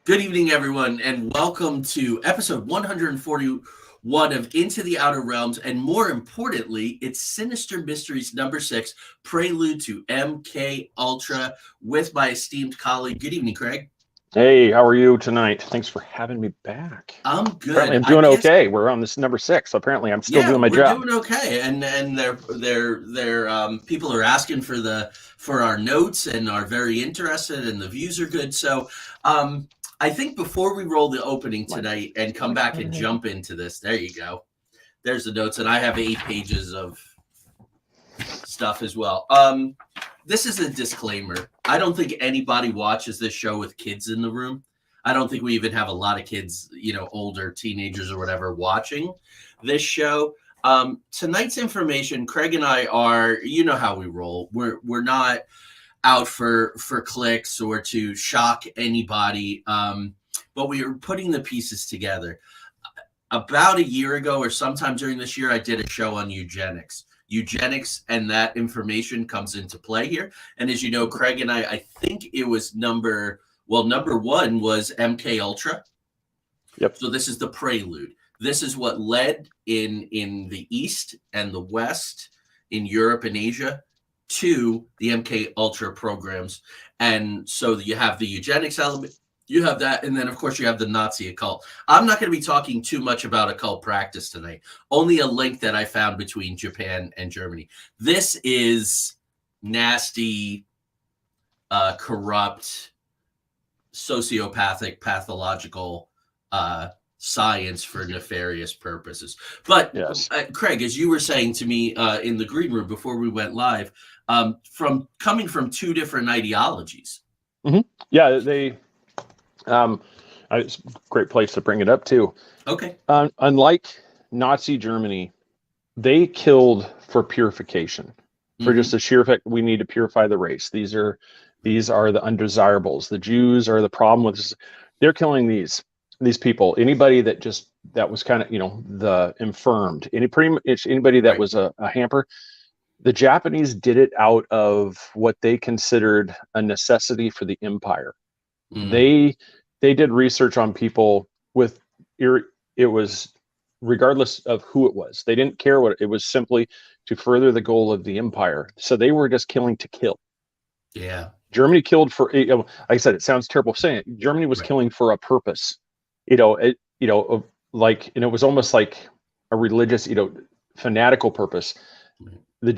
Good evening, everyone, and welcome to episode 141 of Into the Outer Realms, and more importantly, it's Sinister Mysteries number 6, Prelude to MKUltra, with my esteemed colleague. Good evening, Craig. Hey, how are you tonight? Thanks for having me back. I'm good. Apparently I'm doing okay. We're on this number 6, so apparently I'm still doing my job. We're doing okay, and they're people are asking for our notes and are very interested, and the views are good. So, I think before we roll the opening tonight and come back and jump into this, there you go. There's the notes, and I have 8 pages of stuff as well. This is a disclaimer. I don't think anybody watches this show with kids in the room. I don't think we even have a lot of kids, older teenagers or whatever, watching this show. Tonight's information, Craig and I are, you know how we roll. We're not out for clicks or to shock anybody, but we are putting the pieces together. About a year ago or sometime during this year, I did a show on eugenics. Eugenics and that information comes into play here. And as you know, Craig and I think it was number 1 was MKUltra. Yep. So this is the prelude. This is what led in the East and the West, in Europe and Asia, to the MKUltra programs. And so you have the eugenics element, you have that, and then of course you have the Nazi occult. I'm not going to be talking too much about occult practice tonight. Only a link that I found between Japan and Germany. This is nasty, corrupt, sociopathic, pathological science for nefarious purposes. But yes. Craig, as you were saying to me in the green room before we went live, coming from 2 different ideologies. Mm-hmm. Yeah, it's a great place to bring it up too. Okay. Unlike Nazi Germany, they killed for purification, for just the sheer fact we need to purify the race. These are the undesirables. The Jews are the problem with this. They're killing these people. Anybody that was kind of the infirmed. Anybody that was a hamper. The Japanese did it out of what they considered a necessity for the empire. Mm. They did research on people it was regardless of who it was. They didn't care what it was, simply to further the goal of the empire. So they were just killing to kill. Yeah. Germany killed for, like I said, it sounds terrible saying it. Germany was killing for a purpose, and it was almost like a religious, fanatical purpose. The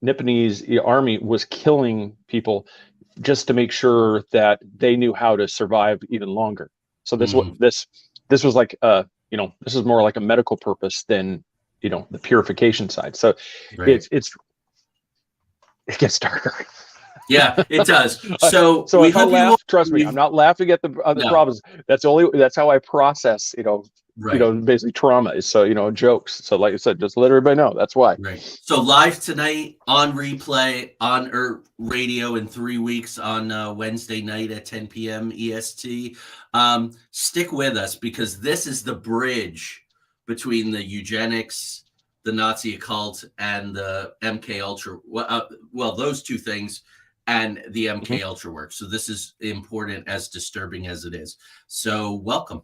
Nipponese army was killing people just to make sure that they knew how to survive even longer. So this was like this is more like a medical purpose than the purification side. So it gets darker. Yeah, it does. So if I laugh, trust me, I'm not laughing at the problems. That's how I process, basically trauma. So, jokes. So like I said, just let everybody know. That's why. Right. So live tonight, on replay, on radio in 3 weeks on Wednesday night at 10 p.m. EST. Stick with us, because this is the bridge between the eugenics, the Nazi occult, and the MKUltra. Well, those 2 things. And the MKUltra work. So this is important, as disturbing as it is. So welcome.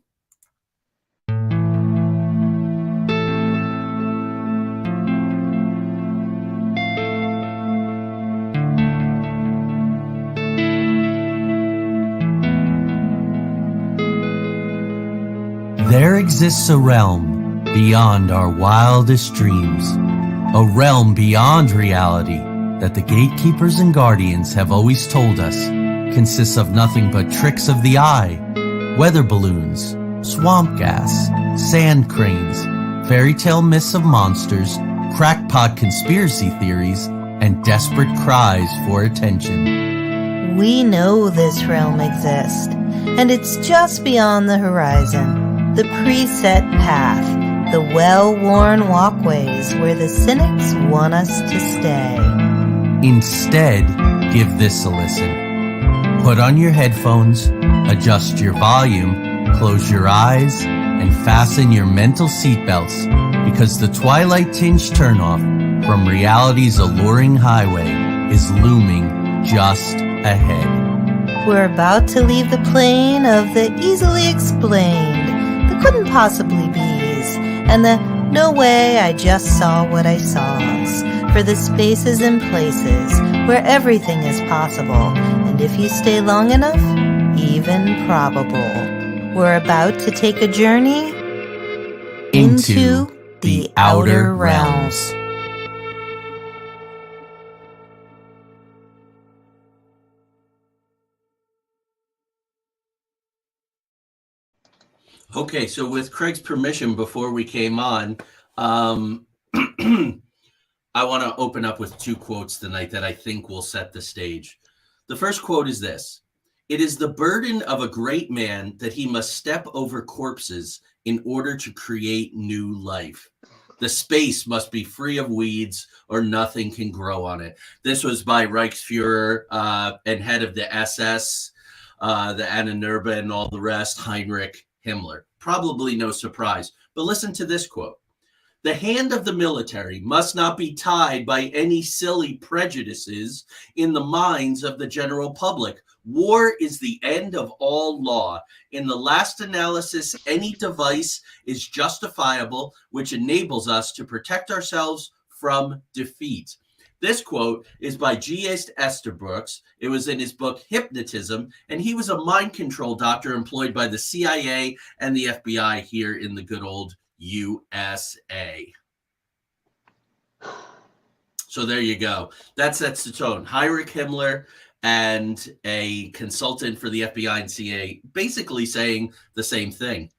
There exists a realm beyond our wildest dreams, a realm beyond reality that the gatekeepers and guardians have always told us consists of nothing but tricks of the eye, weather balloons, swamp gas, sand cranes, fairy tale myths of monsters, crackpot conspiracy theories, and desperate cries for attention. We know this realm exists, and it's just beyond the horizon, the preset path, the well-worn walkways where the cynics want us to stay. Instead, give this a listen. Put on your headphones, adjust your volume, close your eyes, and fasten your mental seatbelts, because the twilight-tinged turnoff from reality's alluring highway is looming just ahead. We're about to leave the plane of the easily explained, the couldn't possibly be's, and the no way I just saw what I saws, for the spaces and places where everything is possible, and if you stay long enough, even probable. We're about to take a journey into the outer realms. Okay, so with Craig's permission, before we came on, I want to open up with 2 quotes tonight that I think will set the stage. The first quote is this: "It is the burden of a great man that he must step over corpses in order to create new life. The space must be free of weeds or nothing can grow on it." This was by Reichsfuhrer and head of the SS, the Annenurbe and all the rest, Heinrich Himmler. Probably no surprise. But listen to this quote: "The hand of the military must not be tied by any silly prejudices in the minds of the general public. War is the end of all law. In the last analysis, any device is justifiable which enables us to protect ourselves from defeat." This quote is by G.S. Esterbrooks. It was in his book Hypnotism, and he was a mind control doctor employed by the CIA and the FBI here in the good old USA. So there you go. That sets the tone. Heinrich Himmler and a consultant for the FBI and CIA basically saying the same thing,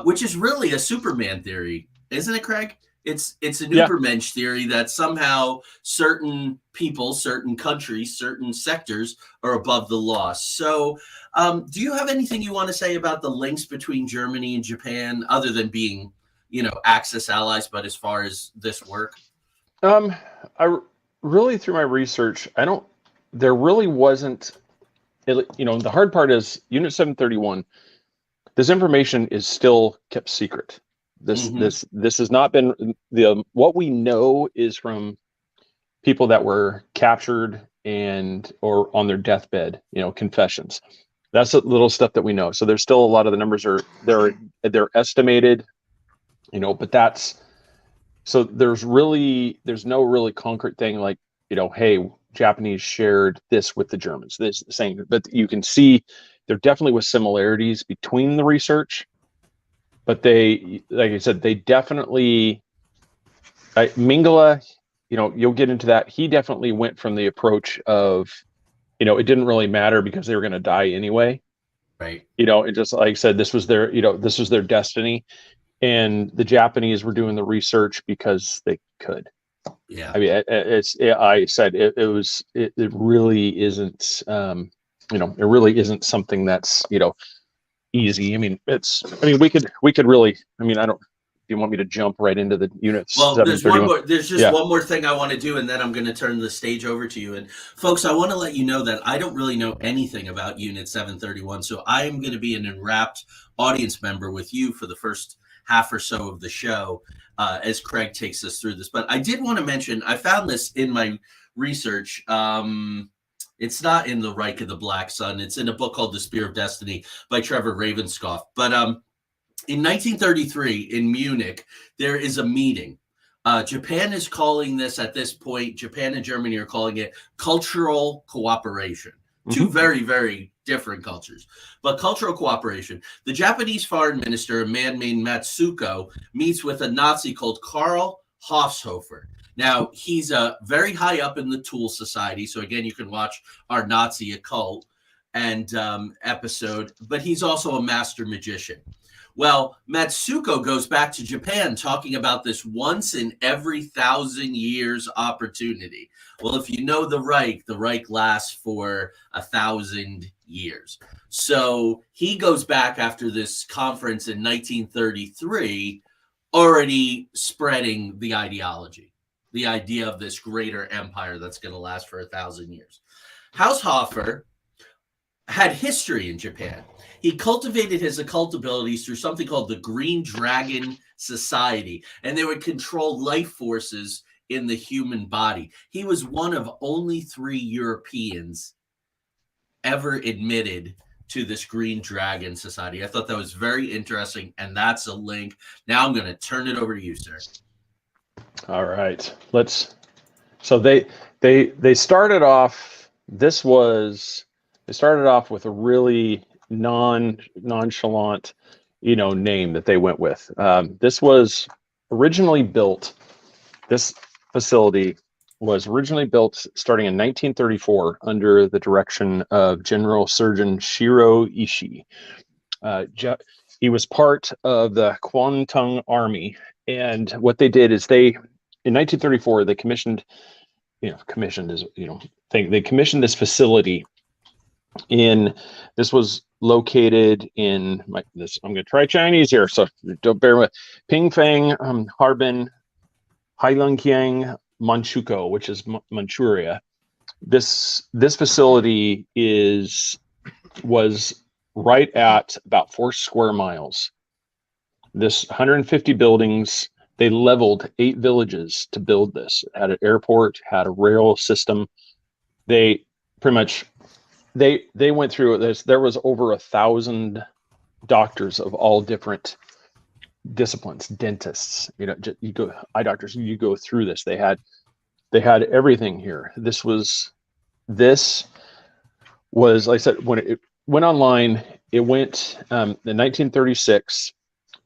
which is really a Superman theory, isn't it, Craig? It's an Übermensch theory that somehow certain people, certain countries, certain sectors are above the law. So do you have anything you want to say about the links between Germany and Japan, other than being, Axis allies, but as far as this work? I really, through my research, there really wasn't, the hard part is Unit 731, this information is still kept secret. This has not been what we know is from people that were captured or on their deathbed, confessions. That's the little stuff that we know. So there's still a lot of the numbers they're estimated, but so there's no really concrete thing like, hey, Japanese shared this with the Germans, this saying, but you can see there definitely was similarities between the research. But they, like I said, they definitely, Mingala, you'll get into that. He definitely went from the approach of, it didn't really matter because they were going to die anyway. Right. It just, like I said, this was their destiny. And the Japanese were doing the research because they could. Yeah. I mean, it really isn't, it really isn't something that's, easy. I mean, we could really, do you want me to jump right into the units? Well, there's one more thing I want to do, and then I'm going to turn the stage over to you. And folks, I want to let you know that I don't really know anything about Unit 731, so I am going to be an enwrapped audience member with you for the first half or so of the show as Craig takes us through this. But I did want to mention, I found this in my research. It's not in the Reich of the Black Sun. It's in a book called The Spear of Destiny by Trevor Ravenscoff. But in 1933 in Munich, there is a meeting. Japan is calling this, at this point, Japan and Germany are calling it cultural cooperation. Two very, very different cultures, but cultural cooperation. The Japanese foreign minister, a man named Matsuko, meets with a Nazi called Karl Hofshofer. Now, he's very high up in the Tool Society. So again, you can watch our Nazi occult and episode, but he's also a master magician. Well, Matsuko goes back to Japan talking about this once in every 1,000 years opportunity. Well, if you know the Reich lasts for 1,000 years. So he goes back after this conference in 1933, already spreading the ideology, the idea of this greater empire that's going to last for 1,000 years. Haushofer had history in Japan. He cultivated his occult abilities through something called the Green Dragon Society, and they would control life forces in the human body. He was one of only 3 Europeans ever admitted to this Green Dragon Society. I thought that was very interesting, and that's a link. Now I'm going to turn it over to you, sir. All right, so they started off, they started off with a really nonchalant, name that they went with. This was originally built, this facility was originally built starting in 1934 under the direction of General Surgeon Shiro Ishii. He was part of the Kwantung Army, and what they did is in 1934 they commissioned this facility this was located in I'm going to try Chinese here, so don't bear with Pingfang, Harbin, Heilongjiang, Manchukuo, which is Manchuria. This facility was right at about 4 square miles. This 150 buildings. They leveled 8 villages to build this. It had an airport, had a rail system. They pretty much they went through this. There was over 1,000 doctors of all different disciplines, dentists, you go eye doctors, you go through this. They had everything here. This was like I said, when it went online, it went in 1936.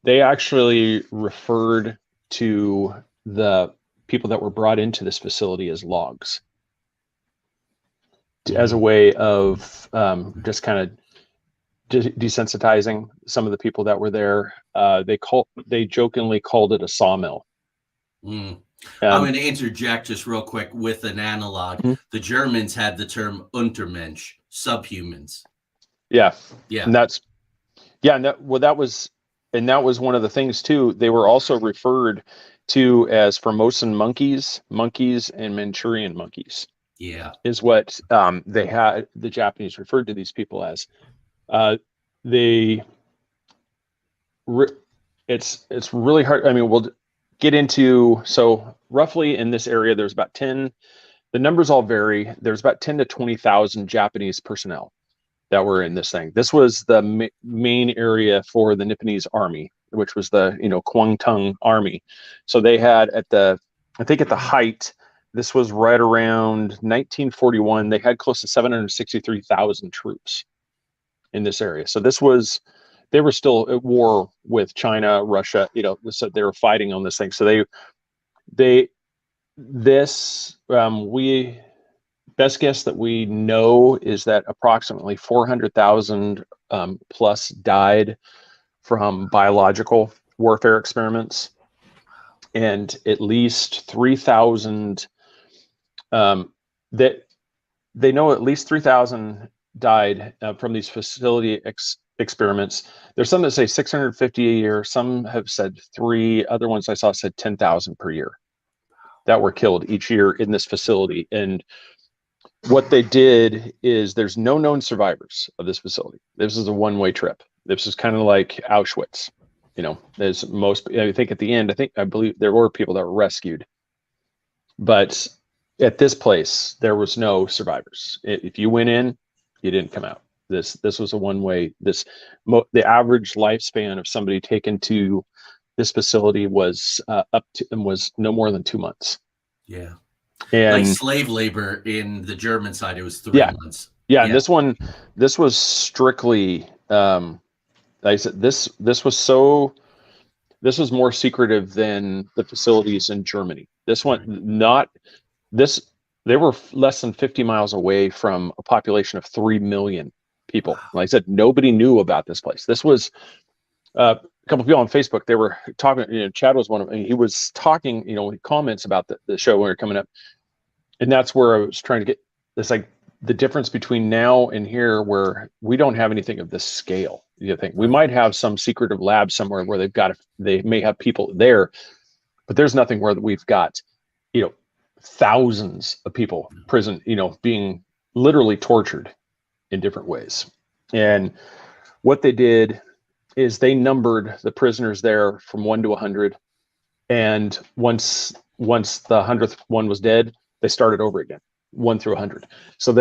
They actually referred to the people that were brought into this facility as logs, as a way of just kind of desensitizing some of the people that were there. They jokingly called it a sawmill. I'm going to interject just real quick with an analog. Mm-hmm. The Germans had the term Untermensch, subhumans. Yeah. And that was one of the things too. They were also referred to as Formosan monkeys, and Manchurian monkeys. Yeah, is what they had. The Japanese referred to these people as. It's really hard. I mean, we'll get into, so roughly in this area, there's about 10. The numbers all vary. There's about 10 to 20,000 Japanese personnel that were in this thing. This was the main area for the Nipponese army, which was the Kwantung army. So they had at the height, this was right around 1941. They had close to 763,000 troops in this area. So they were still at war with China, Russia. So they were fighting on this thing. So we best guess that we know is that approximately 400,000 plus died from biological warfare experiments, and at least 3,000 that they know at least 3,000 died from these facility experiments. There's some that say 650 a year. Some have said 3. Other ones I saw said 10,000 per year that were killed each year in this facility. And what they did is, there's no known survivors of this facility. This is a one-way trip. This is kind of like Auschwitz. There's I think at the end, I believe there were people that were rescued, but at this place, there was no survivors. If you went in, you didn't come out. This was a one-way. The average lifespan of somebody taken to this facility was was no more than 2 months. Yeah, and like slave labor in the German side, it was 3 months. Yeah, and this was strictly. Like I said, this was more secretive than the facilities in Germany. They were less than 50 miles away from a population of 3 million people. Like I said, nobody knew about this place. This was a couple of people on Facebook. They were talking, Chad was one of them. He was talking, comments about the show when we were coming up. And that's where I was trying to get this, like the difference between now and here, where we don't have anything of this scale. We might have some secretive lab somewhere where they may have people there, but there's nothing where we've got, thousands of people prison, being literally tortured in different ways. And what they did is they numbered the prisoners there from 1 to 100. And once the 100th one was dead, they started over again, 1 through 100. So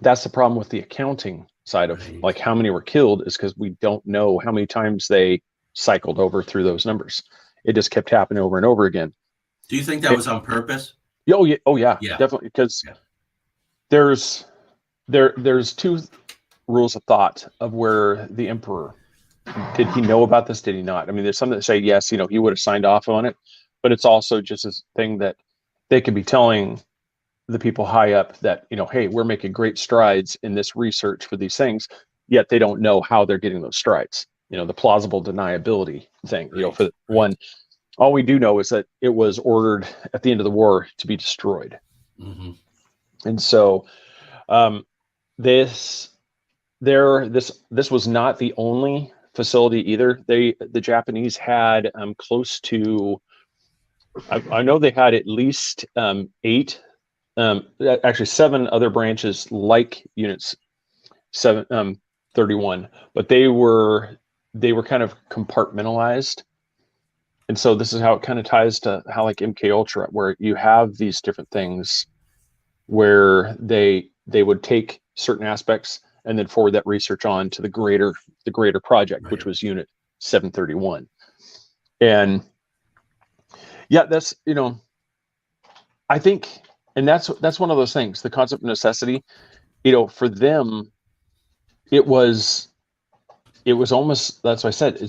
that's the problem with the accounting side of Right. like how many were killed, is because we don't know how many times they cycled over through those numbers. It just kept happening over and over again. Do you think that was on purpose? Oh yeah, Yeah. definitely, because Yeah. there's two rules of thought of where the emperor, did he know about this, did he not? I mean, there's some that say yes, he would have signed off on it, but it's also just this thing that they could be telling the people high up that, hey, we're making great strides in this research for these things, yet they don't know how they're getting those strides. The plausible deniability thing. Right. For one, all we do know is that it was ordered at the end of the war to be destroyed. Mm-hmm. And so this was not the only facility either. The Japanese had close to, I know they had at least 8, actually 7 other branches like units 31, but they were kind of compartmentalized. And so this is how it kind of ties to how like MKUltra, where you have these different things where they would take certain aspects and then forward that research on to the greater project, Right. which was Unit 731. And yeah, that's I think, and that's one of those things, the concept of necessity. For them, it was almost, that's why I said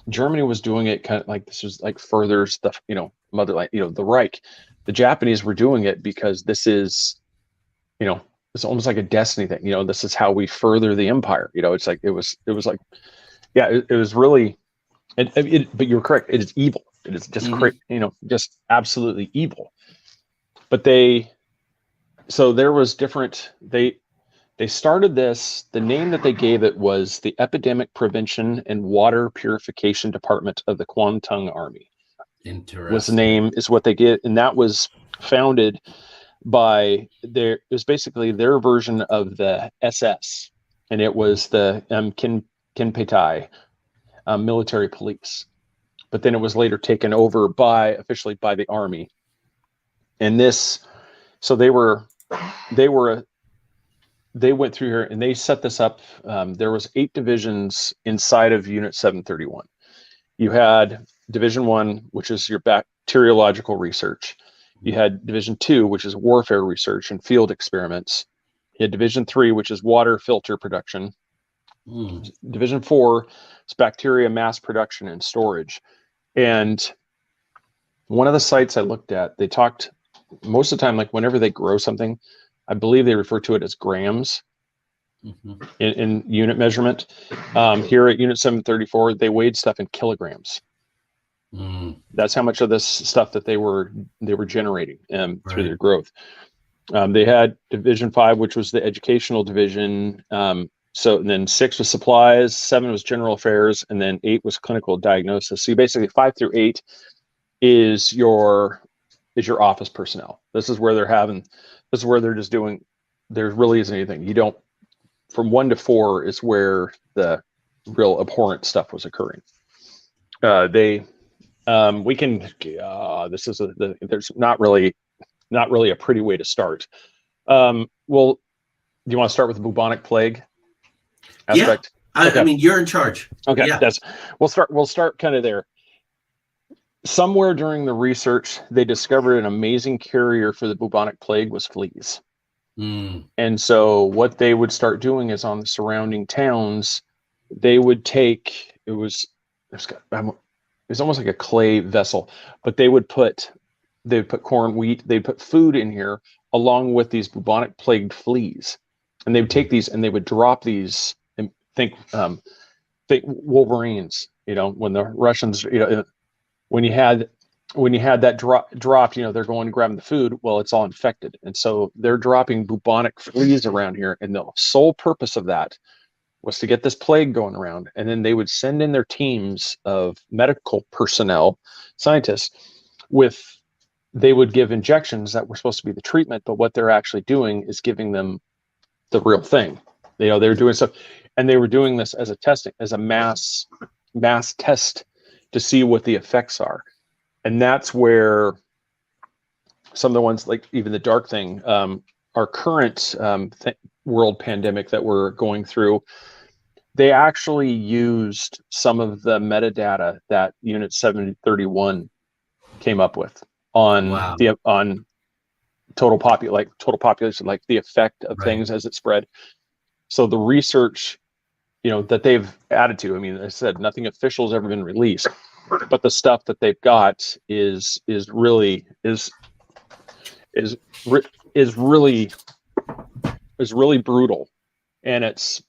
Germany was doing it kind of like, this was like further stuff, motherland, the Reich. The Japanese were doing it because this is, it's almost like a destiny thing. This is how we further the empire. It's like, it was like, yeah, it was really, but you're correct. It is evil. It is just just absolutely evil. But so there was different, they started this, the name that they gave it was the Epidemic Prevention and Water Purification Department of the Kwantung Army. Interesting. Was the name, is what they get. And that was founded by it was basically their version of the SS. And it was the Kinpeitai military police. But then it was later taken over officially by the army. And so they went through here and they set this up. There was 8 divisions inside of Unit 731. You had Division 1, which is your bacteriological research. You had Division 2, which is warfare research and field experiments. You had Division 3, which is water filter production. Division 4 is bacteria mass production and storage. And one of the sites I looked at, they talked most of the time, like whenever they grow something, I believe they refer to it as grams in unit measurement. Here at Unit 734, they weighed stuff in kilograms. That's how much of this stuff that they were generating through their growth. They had Division 5, which was the educational division. So and then 6 was supplies, 7 was general affairs, and then 8 was clinical diagnosis. So you basically 5 through 8 is your office personnel. This is where they're just doing, there really isn't anything. You don't, from 1 to 4 is where the real abhorrent stuff was occurring. We can, there's not really a pretty way to start. Well, do you want to start with the bubonic plague aspect? Yeah, Okay. I mean, you're in charge. Okay, Yeah. We'll start kind of there. Somewhere during the research, they discovered an amazing carrier for the bubonic plague was fleas. And so what they would start doing is on the surrounding towns, they would take, it was almost like a clay vessel, but they would put corn, wheat, they'd put food in here along with these bubonic plagued fleas. And they would take these and they would drop these, and think Wolverines, when the Russians, when you had that drop, they're going and grabbing the food. Well, it's all infected. And so they're dropping bubonic fleas around here. And the sole purpose of that was to get this plague going around. And then they would send in their teams of medical personnel, scientists, they would give injections that were supposed to be the treatment, but what they're actually doing is giving them the real thing. They were doing stuff, and they were doing this as a mass test to see what the effects are. And that's where some of the ones, like even the dark thing, our current world pandemic that we're going through, they actually used some of the metadata that Unit 731 came up with on Wow. total population, like the effect of things as it spread. So the research, that they've added to, I mean, I said nothing official has ever been released, but the stuff that they've got is really brutal. And it's,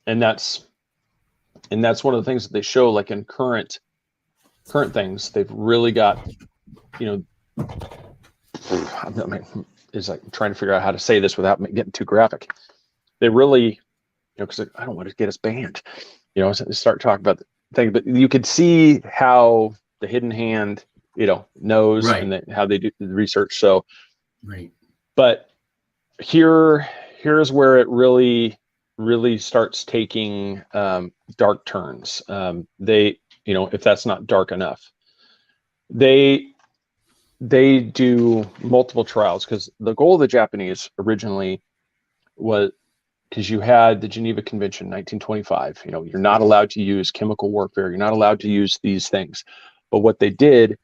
and that's one of the things that they show, like in current things, they've really got, it's like trying to figure out how to say this without getting too graphic. They really, because I don't want to get us banned, start talking about the thing, but you could see how the hidden hand, knows, and how they do the research. So, but here's where it really starts taking dark turns. They, if that's not dark enough, they do multiple trials, because the goal of the Japanese originally was, because you had the Geneva Convention in 1925, you're not allowed to use chemical warfare, you're not allowed to use these things. But what they did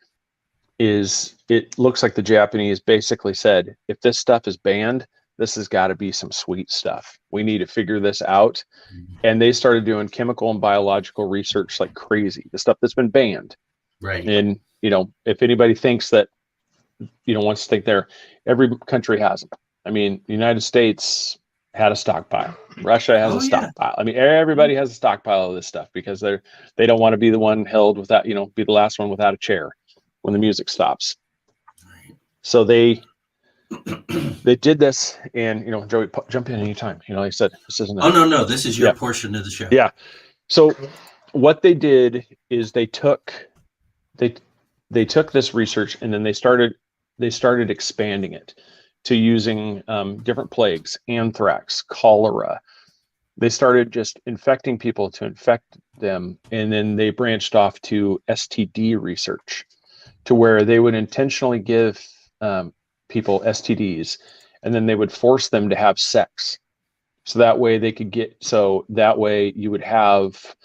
is, it looks like the Japanese basically said, if this stuff is banned, this has got to be some sweet stuff. We need to figure this out. And they started doing chemical and biological research like crazy, the stuff that's been banned. And, if anybody thinks that, wants to think every country has them. I mean, the United States had a stockpile. Russia has a stockpile. I mean, everybody has a stockpile of this stuff, because they don't want to be the one held without, be the last one without a chair when the music stops. So they did this, and Joey, jump in anytime. Like I said, this isn't. No, this is your portion of the show. Yeah. So what they did is they took this research, and then they started expanding it to using different plagues, anthrax, cholera. They started just infecting people to infect them, and then they branched off to STD research, to where they would intentionally give people STDs, and then they would force them to have sex, so that way you would have,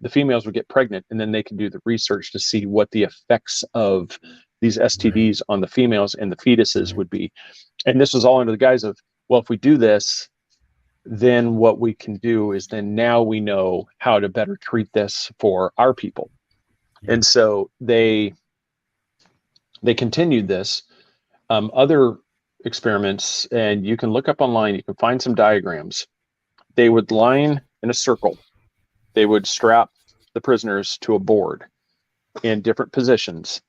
the females would get pregnant, and then they could do the research to see what the effects of these STDs on the females and the fetuses would be. And this was all under the guise of, well, if we do this, then what we can do is, then now we know how to better treat this for our people. And so they continued this. Other experiments, and you can look up online, you can find some diagrams. They would line in a circle. They would strap the prisoners to a board in different positions.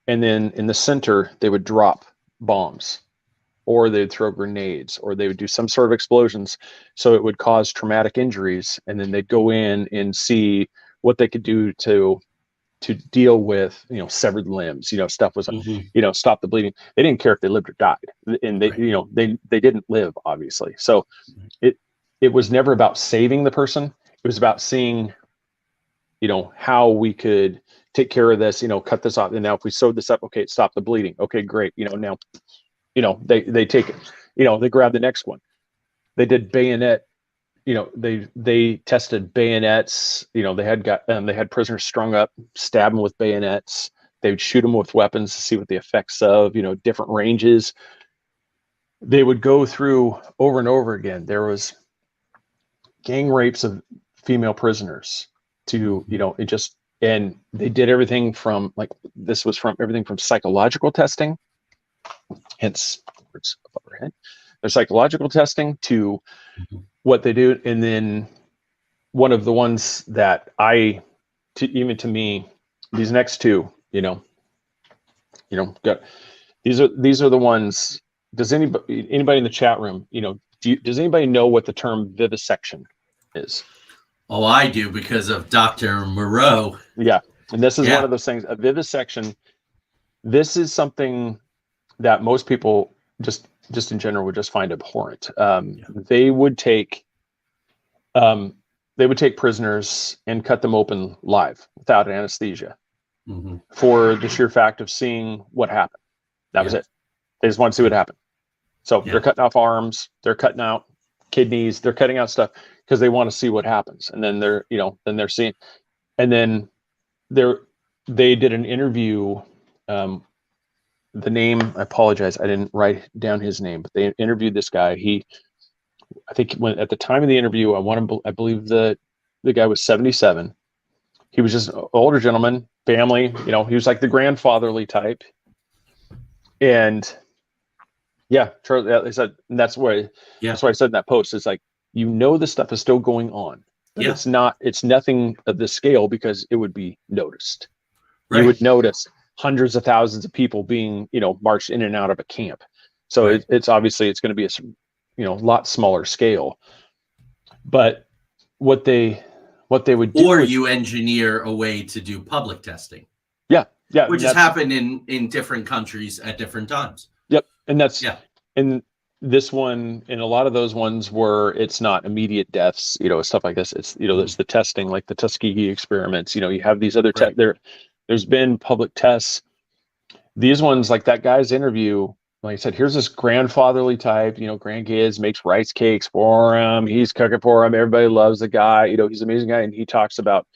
And then in the center, they would drop bombs, or they'd throw grenades, or they would do some sort of explosions. So it would cause traumatic injuries. And then they'd go in and see what they could do to deal with, severed limbs, stuff was, stop the bleeding. They didn't care if they lived or died. And they, they didn't live, obviously. So it was never about saving the person. It was about seeing, how we could take care of this, cut this off. And now if we sewed this up, okay, stop the bleeding. Okay, great. Now, they take it, they grab the next one. They did bayonet, they tested bayonets, they had prisoners strung up, stab them with bayonets. They would shoot them with weapons to see what the effects of, different ranges. They would go through over and over again. There was gang rapes of female prisoners to, and they did everything from, this was from everything from psychological testing, hence words above our head, their psychological testing, to what they do. And then one of the ones that even to me, these next two, these are the ones. Does anybody in the chat room, does anybody know what the term vivisection is? Oh, I do, because of Dr. Moreau. Yeah. And this is one of those things, a vivisection. This is something that most people just in general would just find abhorrent. They would take prisoners and cut them open live without anesthesia for the sheer fact of seeing what happened. That was it. They just want to see what happened. So they're cutting off arms, they're cutting out kidneys. They're cutting out stuff because they want to see what happens. And then they're seeing, and then they did an interview. The name, I apologize, I didn't write down his name, but they interviewed this guy. I think when at the time of the interview, I believe the guy was 77. He was just an older gentleman, family, he was like the grandfatherly type. And yeah, Charlie, they said, and that's why I said in that post, it's like, this stuff is still going on. But it's nothing of this scale because it would be noticed. Right. You would notice hundreds of thousands of people being, marched in and out of a camp. So right. It's obviously it's going to be a lot smaller scale. But what they would do, or you engineer a way to do public testing. Yeah, which has happened in different countries at different times. Yep, and and this one, and a lot of those ones where it's not immediate deaths, stuff like this. It's it's the testing, like the Tuskegee experiments. You have these other There's been public tests. These ones, like that guy's interview, like I said, here's this grandfatherly type, grandkids, makes rice cakes for him. He's cooking for him. Everybody loves the guy. He's an amazing guy. And he talks about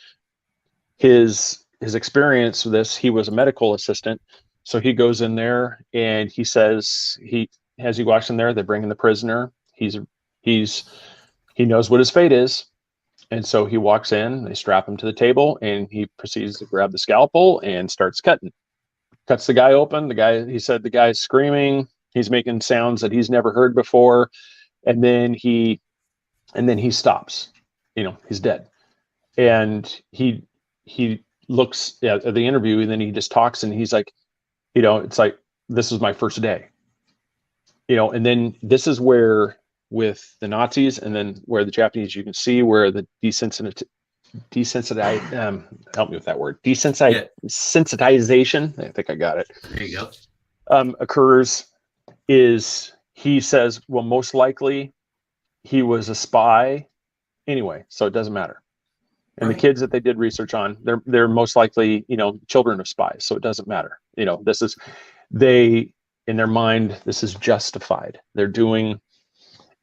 his experience with this. He was a medical assistant. So he goes in there and he says, as he walks in there, they bring in the prisoner. He knows what his fate is. And so he walks in, they strap him to the table, and he proceeds to grab the scalpel and starts cutting. Cuts the guy open. He said the guy's screaming. He's making sounds that he's never heard before. And then he stops. He's dead. And he looks at the interview, and then he just talks, and he's like, it's like, this was my first day. And then this is where, with the Nazis, and then where the Japanese, you can see where the desensitization, I think I got it. There you go. Occurs. Is he says, well, most likely he was a spy anyway, so it doesn't matter. And the kids that they did research on, they're most likely, children of spies, so it doesn't matter. This is, in their mind, this is justified. They're doing.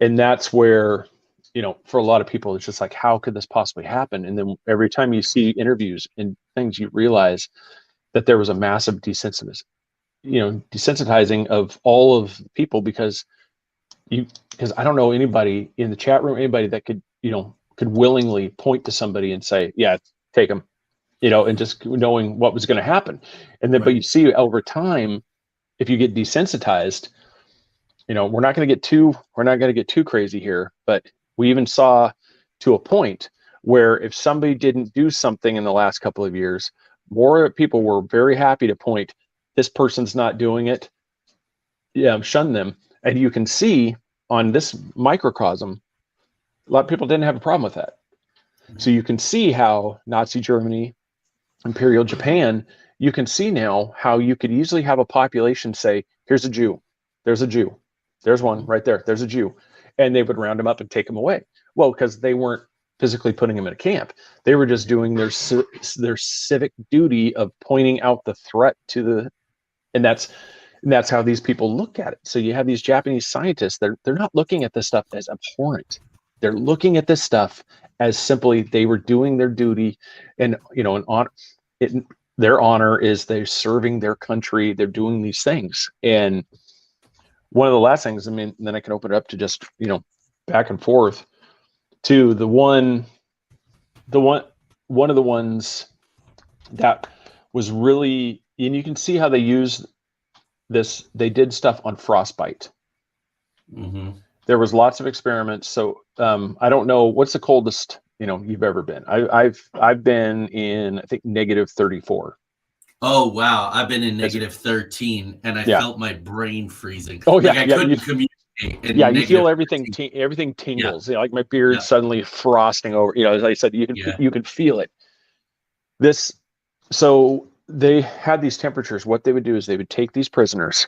And that's where, for a lot of people, it's just like, how could this possibly happen? And then every time you see interviews and things, you realize that there was a massive desensitizing of all of people, because I don't know anybody in the chat room, anybody that could willingly point to somebody and say, yeah, take them, and just knowing what was going to happen. And then, But you see over time, if you get desensitized, we're not going to get too crazy here, but we even saw to a point where if somebody didn't do something in the last couple of years, more people were very happy to point, this person's not doing it. Shun them. And you can see on this microcosm, a lot of people didn't have a problem with that. So you can see how Nazi Germany, Imperial Japan, you can see now how you could easily have a population say, here's a Jew, there's a Jew. There's one right there. There's a Jew. And they would round him up and take him away. Well, because they weren't physically putting him in a camp. They were just doing their civic duty of pointing out the threat and that's how these people look at it. So you have these Japanese scientists, they're not looking at this stuff as abhorrent. They're looking at this stuff as simply they were doing their duty, and their honor is they're serving their country. They're doing these things. And one of the last things, then I can open it up to just, back and forth to one of the ones that was really, and you can see how they use this. They did stuff on frostbite. Mm-hmm. There was lots of experiments. So I don't know, what's the coldest, you've ever been? I've been in, I think, -34. Oh, wow. I've been in -13 and I felt my brain freezing. Oh, yeah. I couldn't communicate. You feel everything tingles. Like my beard suddenly frosting over. As I said, you can feel it. So they had these temperatures. What they would do is they would take these prisoners,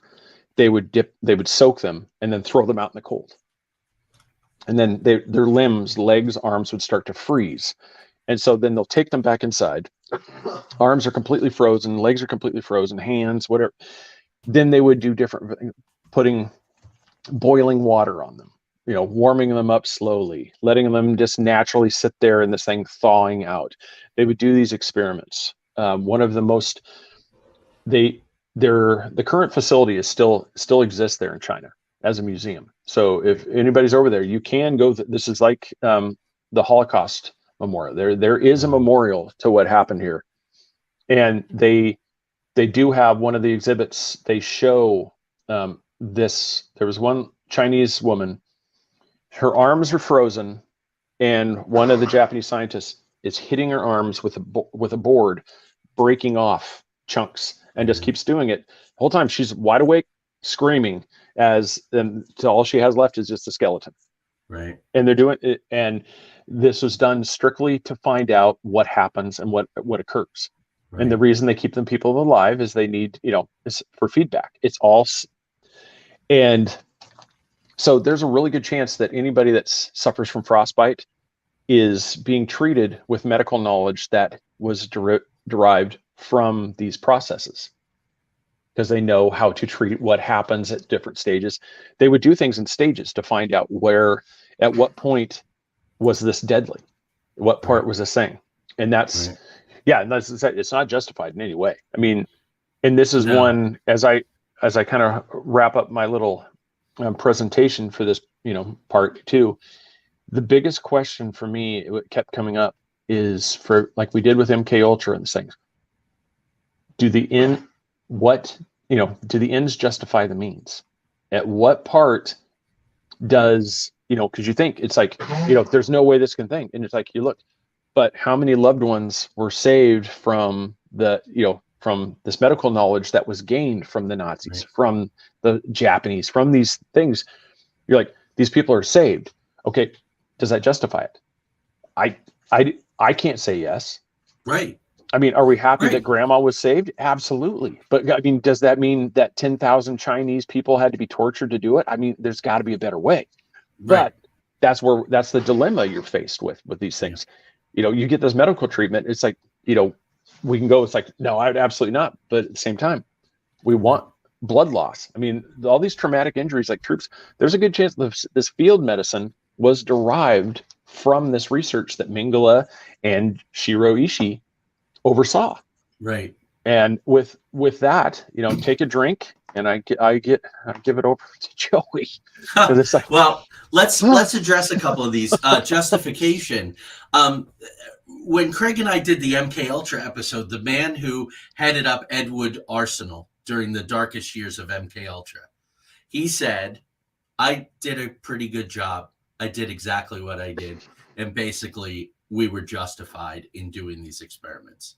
they would soak them, and then throw them out in the cold. And then their limbs, legs, arms would start to freeze. And so then they'll take them back inside. Arms are completely frozen, legs are completely frozen, hands, whatever. Then they would do different, putting boiling water on them. warming them up slowly, letting them just naturally sit there and this thing thawing out. They would do these experiments. One of the most, the current facility is still exists there in China as a museum. So if anybody's over there, you can go. This is like the Holocaust memorial. There is a memorial to what happened here, and they do have one of the exhibits. They show this. There was one Chinese woman. Her arms are frozen, and one of the Japanese scientists is hitting her arms with a board, breaking off chunks, and just keeps doing it the whole time. She's wide awake, screaming, and all she has left is just a skeleton. Right. And they're doing it, and this was done strictly to find out what happens and what occurs. Right. And the reason they keep them people alive is they need, is for feedback. It's all, and so there's a really good chance that anybody that suffers from frostbite is being treated with medical knowledge that was derived from these processes, because they know how to treat what happens at different stages. They would do things in stages to find out at what point was this deadly, what part was this thing. And that's, right. Yeah, and it's not justified in any way. I mean, and this is one, as I kind of wrap up my little presentation for this, part two, the biggest question for me, it kept coming up, is for, like we did with MKUltra and things, do the ends justify the means? At what part does, because you think it's like, there's no way this can think. And it's like, you look, but how many loved ones were saved from from this medical knowledge that was gained from the Nazis, right, from the Japanese, from these things? You're like, these people are saved. Okay. Does that justify it? I can't say yes. Right. I mean, are we happy that grandma was saved? Absolutely. But I mean, does that mean that 10,000 Chinese people had to be tortured to do it? I mean, there's got to be a better way. Right. But that's the dilemma you're faced with these things. Yeah. You get this medical treatment. It's like, we can go, it's like, no, I would absolutely not. But at the same time, we want blood loss. I mean, all these traumatic injuries, like troops, there's a good chance this field medicine was derived from this research that Mengele and Shiro Ishii oversaw. Right. And with that, take a drink, and I give it over to Joey. It's like, well, let's address a couple of these. Justification. When Craig and I did the MKUltra episode, the man who headed up Edward Arsenal during the darkest years of MKUltra, he said, I did a pretty good job. I did exactly what I did. And basically, we were justified in doing these experiments.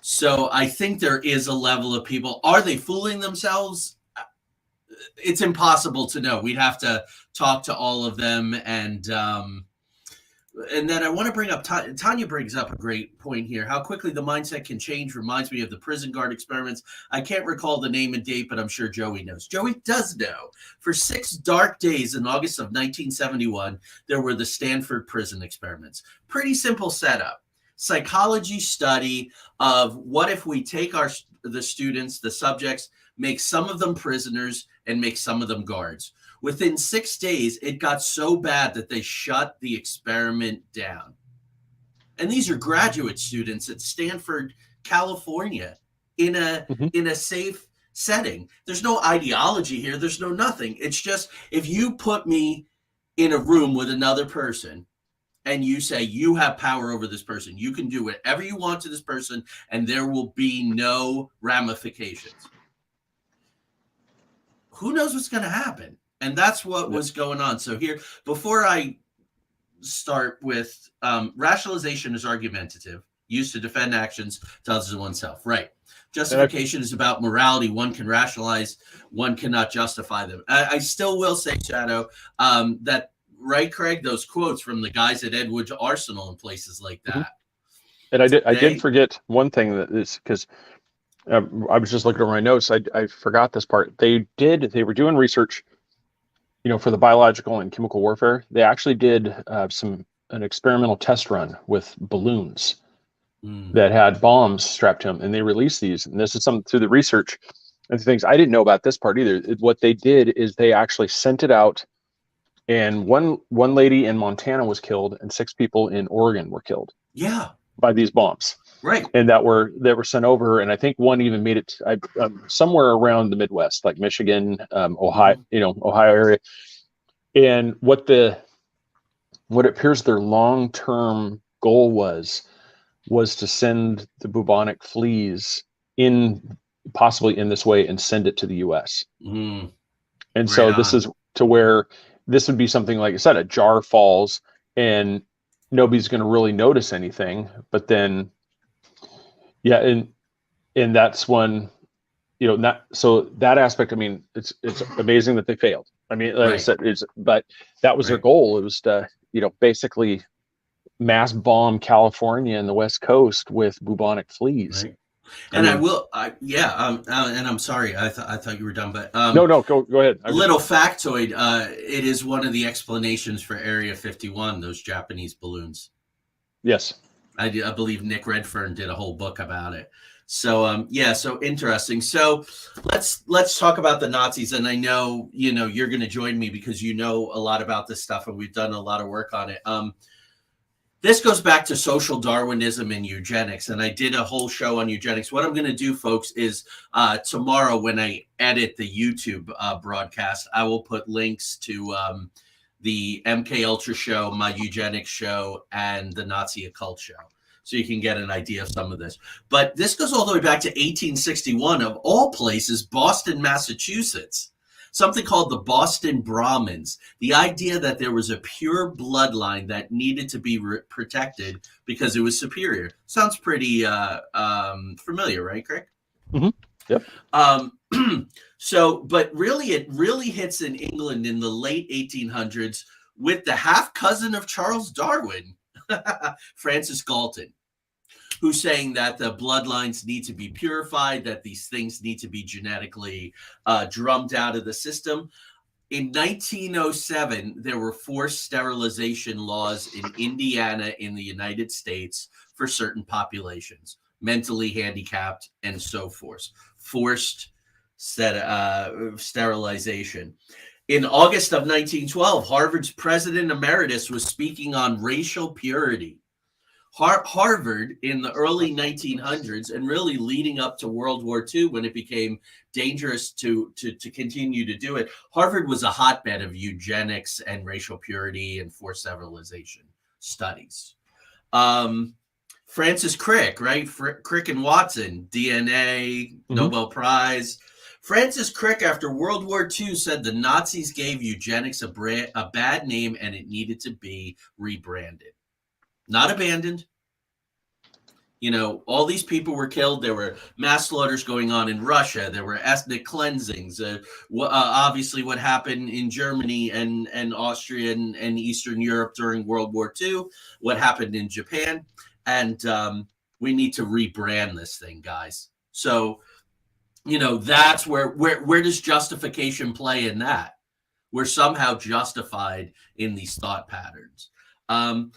So I think there is a level of people. Are they fooling themselves? It's impossible to know. We'd have to talk to all of them. And then I want to bring up, Tanya brings up a great point here. How quickly the mindset can change reminds me of the prison guard experiments. I can't recall the name and date, but I'm sure Joey knows. Joey does know. For 6 dark days in August of 1971, there were the Stanford prison experiments. Pretty simple setup. Psychology study of what if we take the students, the subjects, make some of them prisoners and make some of them guards. Within 6 days, it got so bad that they shut the experiment down. And these are graduate students at Stanford, California, in a safe setting. There's no ideology here. There's no nothing. It's just, if you put me in a room with another person and you say you have power over this person, you can do whatever you want to this person, and there will be no ramifications. Who knows what's going to happen? And that's what was going on. So here, before I start with rationalization is argumentative, used to defend actions to others and oneself. Right. Justification is about morality. One can rationalize, one cannot justify them. I still will say, Shadow, that, right, Craig, those quotes from the guys at Edward Arsenal and places like that. And I did forget one thing, that is because I was just looking over my notes. I forgot this part. They were doing research, for the biological and chemical warfare. They actually did an experimental test run with balloons that had bombs strapped to them, and they released these. And this is some through the research and things. I didn't know about this part either. What they did is they actually sent it out and one lady in Montana was killed, and 6 people in Oregon were killed Yeah. by these bombs. Right. And that were sent over, and I think one even made it somewhere around the Midwest, like Michigan, Ohio, Ohio area. And what appears their long-term goal was to send the bubonic fleas possibly in this way and send it to the U.S. Mm. And so this is to where this would be something, like I said, a jar falls and nobody's going to really notice anything, but then. Yeah, and that's when, so that aspect. I mean, it's amazing that they failed. I mean, like I said, but that was their goal. It was to, basically mass bomb California and the West Coast with bubonic fleas. Right. And and I'm sorry, I thought you were done, but no, go ahead. Little factoid: it is one of the explanations for Area 51. Those Japanese balloons. Yes. I believe Nick Redfern did a whole book about it. So so interesting. So let's talk about the Nazis. And I know you're going to join me because you know a lot about this stuff, and we've done a lot of work on it. This goes back to social Darwinism and eugenics, and I did a whole show on eugenics. What I'm going to do, folks, is tomorrow when I edit the YouTube broadcast, I will put links to the MKUltra show, my eugenics show, and the Nazi occult show. So you can get an idea of some of this. But this goes all the way back to 1861, of all places, Boston, Massachusetts. Something called the Boston Brahmins. The idea that there was a pure bloodline that needed to be protected because it was superior. Sounds pretty familiar, right, Craig? Mm-hmm. Yep. So, but really, it really hits in England in the late 1800s with the half cousin of Charles Darwin, Francis Galton, who's saying that the bloodlines need to be purified, that these things need to be genetically drummed out of the system. In 1907, there were forced sterilization laws in Indiana in the United States for certain populations, mentally handicapped and so forth. Forced sterilization. In August of 1912, Harvard's president emeritus was speaking on racial purity. Harvard in the early 1900s and really leading up to World War II, when it became dangerous to continue to do it, Harvard was a hotbed of eugenics and racial purity and forced sterilization studies. Francis Crick, right? Crick and Watson, DNA, Nobel Prize. Francis Crick, after World War II, said the Nazis gave eugenics a bad name and it needed to be rebranded. Not abandoned. All these people were killed. There were mass slaughters going on in Russia. There were ethnic cleansings. Obviously, what happened in Germany and Austria and Eastern Europe during World War II, what happened in Japan. And we need to rebrand this thing, guys. So, that's where does justification play in that? We're somehow justified in these thought patterns.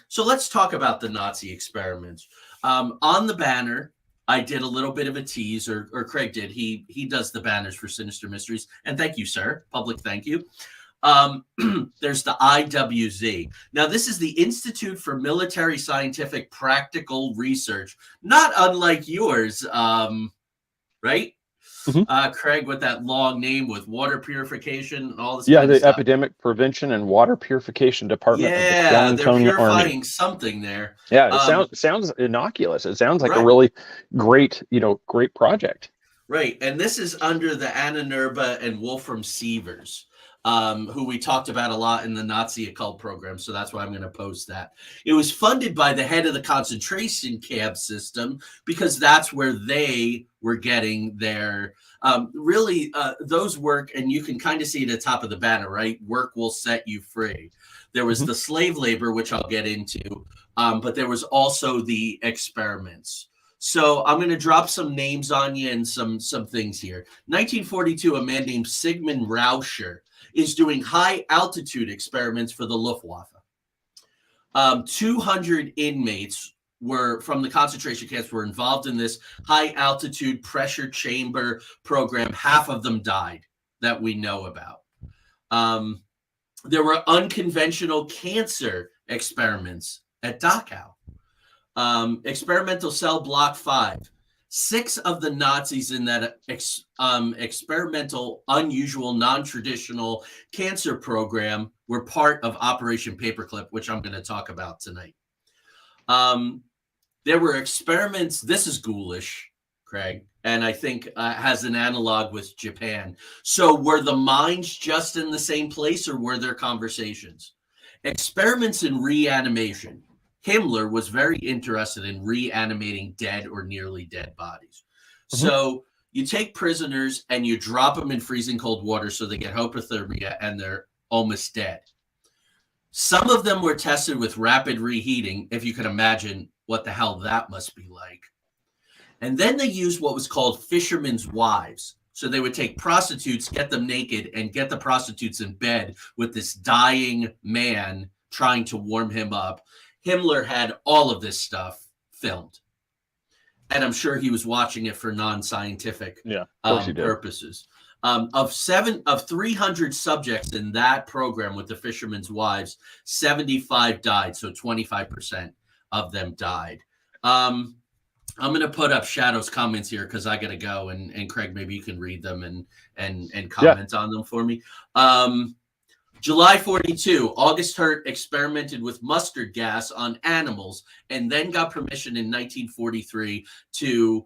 So let's talk about the Nazi experiments. On the banner, I did a little bit of a tease, or Craig did. He does the banners for Sinister Mysteries. And thank you, sir. Public thank you. There's the IWZ. Now, this is the Institute for Military Scientific Practical Research, not unlike yours, right? Craig, with that long name with water purification and all this. Yeah, the Epidemic Prevention and Water Purification Department. Yeah, of the they're purifying Army. Something there. Yeah, it sounds innocuous. It sounds like a really great, great project. Right, and this is under the Anna Nerba and Wolfram Sievers, who we talked about a lot in the Nazi occult program, so that's why I'm going to post that. It was funded by the head of the concentration camp system because that's where they were getting their those work, and you can kind of see at the top of the banner, right? Work will set you free. There was the slave labor, which I'll get into, but there was also the experiments. So I'm going to drop some names on you and some things here. 1942, a man named Sigmund Rauscher is doing high altitude experiments for the Luftwaffe. 200 inmates from the concentration camps were involved in this high altitude pressure chamber program. Half of them died that we know about. There were unconventional cancer experiments at Dachau. Experimental cell block 5. 6 of the Nazis in that experimental, unusual, non-traditional cancer program were part of Operation Paperclip, which I'm going to talk about tonight. There were experiments. This is ghoulish, Craig, and I think has an analog with Japan. So were the minds just in the same place, or were there conversations? Experiments in reanimation. Himmler was very interested in reanimating dead or nearly dead bodies. Mm-hmm. So you take prisoners and you drop them in freezing cold water so they get hypothermia and they're almost dead. Some of them were tested with rapid reheating, if you can imagine what the hell that must be like. And then they used what was called fishermen's wives. So they would take prostitutes, get them naked, and get the prostitutes in bed with this dying man trying to warm him up. Himmler had all of this stuff filmed. And I'm sure he was watching it for non-scientific purposes. Of 300 subjects in that program with the fishermen's wives, 75 died. So 25% of them died. I'm going to put up Shadow's comments here because I got to go. And Craig, maybe you can read them and comment on them for me. July 42, August Hurt experimented with mustard gas on animals and then got permission in 1943 to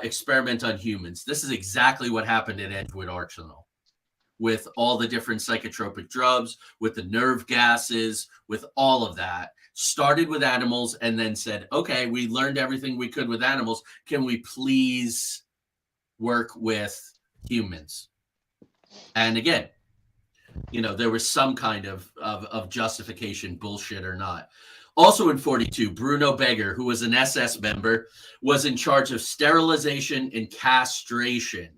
experiment on humans. This is exactly what happened at Edgewood Arsenal with all the different psychotropic drugs, with the nerve gases, with all of that. Started with animals and then said, okay, we learned everything we could with animals. Can we please work with humans? And again, you know, there was some kind of justification, bullshit or not. Also in 42, Bruno Beger, who was an SS member, was in charge of sterilization and castration.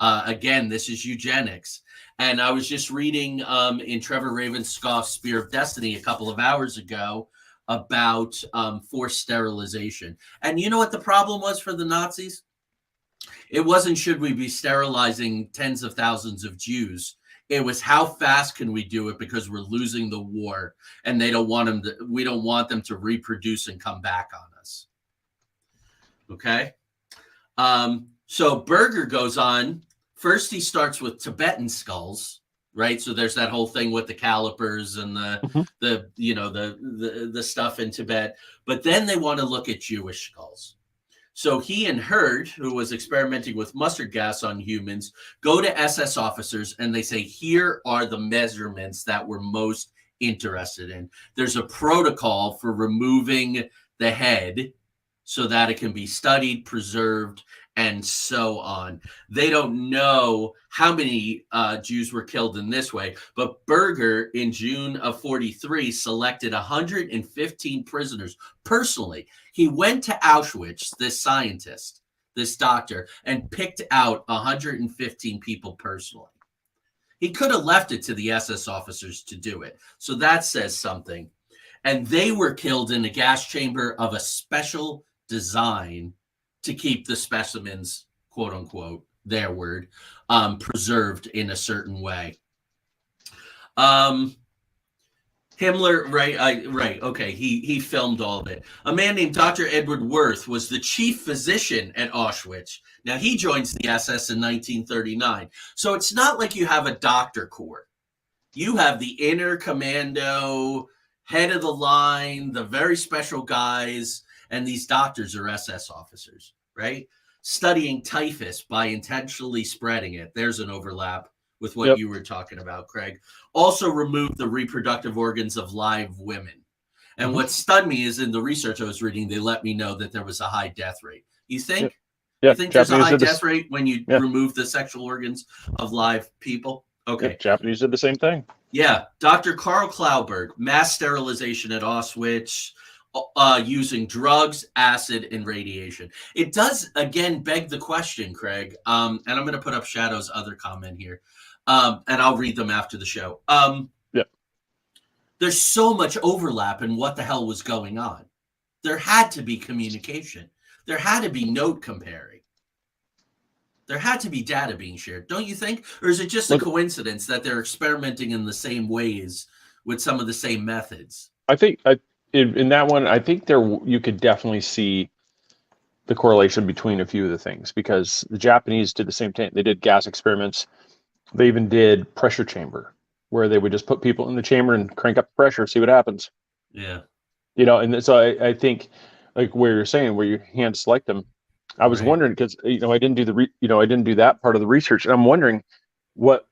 Again, this is eugenics. And I was just reading in Trevor Ravenscoff's Spear of Destiny a couple of hours ago about forced sterilization. And you know what the problem was for the Nazis? It wasn't should we be sterilizing tens of thousands of Jews. It was how fast can we do it because we're losing the war and they don't want them to, we don't want them to reproduce and come back on us. Okay. So Berger goes on. First, he starts with Tibetan skulls, right? So there's that whole thing with the calipers and the stuff in Tibet. But then they want to look at Jewish skulls. So he and Hurd, who was experimenting with mustard gas on humans, go to SS officers and they say, here are the measurements that we're most interested in. There's a protocol for removing the head so that it can be studied, preserved, and so on. They don't know how many Jews were killed in this way, but Berger in June of 43 selected 115 prisoners personally. He went to Auschwitz, this scientist, this doctor, and picked out 115 people personally. He could have left it to the SS officers to do it. So that says something. And they were killed in a gas chamber of a special design to keep the specimens, quote unquote, their word, preserved in a certain way. Himmler, right, okay, he filmed all of it. A man named Dr. Edward Wirth was the chief physician at Auschwitz. Now, he joins the SS in 1939. So it's not like you have a doctor corps. You have the inner commando, head of the line, the very special guys, and these doctors are SS officers, right? Studying typhus by intentionally spreading it. There's an overlap with what you were talking about, Craig. Also remove the reproductive organs of live women. And what stunned me is in the research I was reading, they let me know that there was a high death rate. You think? You think there's a high death rate when you remove the sexual organs of live people? Okay. Japanese did the same thing. Yeah. Dr. Karl Klauberg, mass sterilization at Auschwitz, using drugs, acid, and radiation. It does, again, beg the question, Craig, and I'm going to put up Shadow's other comment here, and I'll read them after the show. There's so much overlap in what the hell was going on. There had to be communication. There had to be note comparing. There had to be data being shared, don't you think? Or is it just a coincidence that they're experimenting in the same ways with some of the same methods? I think in that one, I think you could definitely see the correlation between a few of the things, because the Japanese did the same thing. They did gas experiments. They even did pressure chamber, where they would just put people in the chamber and crank up the pressure, see what happens. Yeah. And so I think, like where you're saying, where you hand select them, I was wondering, because I didn't do I didn't do that part of the research, and I'm wondering what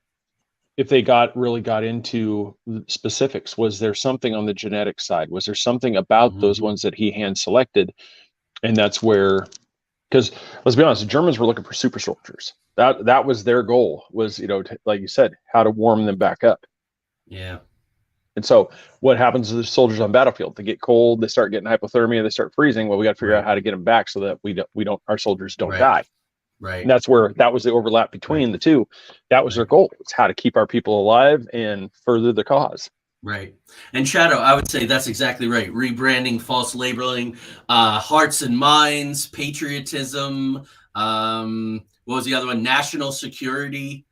if they really got into specifics. Was there something on the genetic side? Was there something about those ones that he hand selected? And that's where, because let's be honest, the Germans were looking for super soldiers. That was their goal, was, like you said, how to warm them back up. Yeah. And so what happens to the soldiers on battlefield? They get cold, they start getting hypothermia, they start freezing. Well, we got to figure out how to get them back so that our soldiers don't die. Right. And that's where that was the overlap between the two. That was their goal. It's how to keep our people alive and further the cause. Right. And Shadow, I would say that's exactly right. Rebranding, false labeling, hearts and minds, patriotism. What was the other one? National security.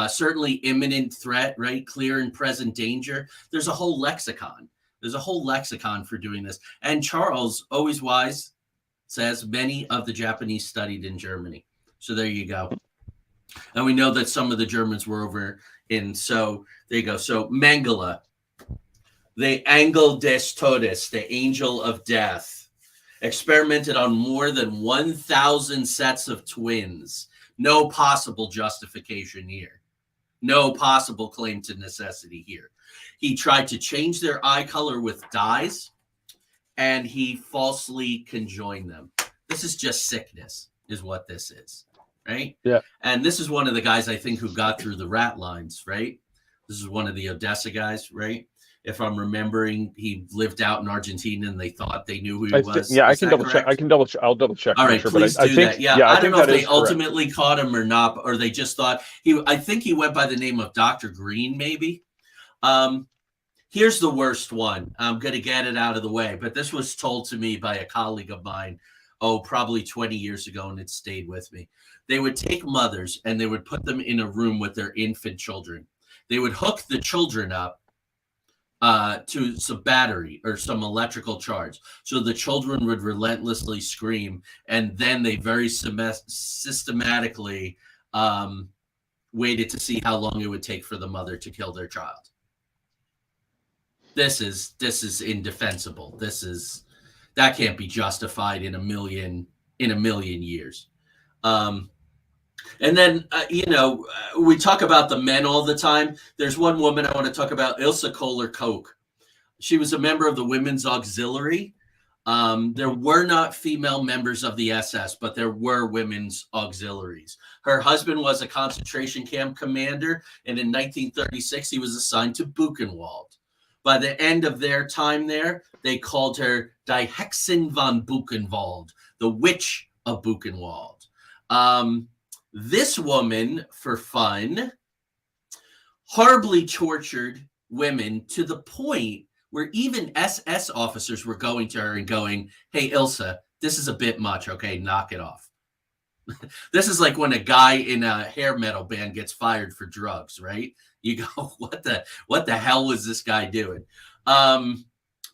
Certainly imminent threat, right? Clear and present danger. There's a whole lexicon. There's a whole lexicon for doing this. And Charles, always wise, says many of the Japanese studied in Germany. So there you go. And we know that some of the Germans were over in, so there you go. So Mengele, the Angel des Todes, the angel of death, experimented on more than 1,000 sets of twins. No possible justification here. No possible claim to necessity here. He tried to change their eye color with dyes, and he falsely conjoined them. This is just sickness, is what this is, right? Yeah. And this is one of the guys, I think, who got through the rat lines, right? This is one of the Odessa guys, right? If I'm remembering, he lived out in Argentina, and they thought they knew who he was. I can double check. I'll double check. All right, sure, please but do think, that. Yeah, I don't know if they correct. ultimately caught him or not, or they just thought I think he went by the name of Dr. Green, maybe. Here's the worst one. I'm going to get it out of the way, but this was told to me by a colleague of mine, probably 20 years ago, and it stayed with me. They would take mothers and they would put them in a room with their infant children. They would hook the children up to some battery or some electrical charge. So the children would relentlessly scream, and then they very systematically waited to see how long it would take for the mother to kill their child. This is indefensible. That can't be justified in a million years. And then, we talk about the men all the time. There's one woman I want to talk about, Ilse Kohler-Koch. She was a member of the Women's Auxiliary. There were not female members of the SS, but there were women's auxiliaries. Her husband was a concentration camp commander, and in 1936, he was assigned to Buchenwald. By the end of their time there, they called her Die Hexen von Buchenwald, the Witch of Buchenwald. This woman, for fun, horribly tortured women to the point where even SS officers were going to her and going, "Hey, Ilse, this is a bit much, okay? Knock it off." This is like when a guy in a hair metal band gets fired for drugs, right? You go, what the hell was this guy doing?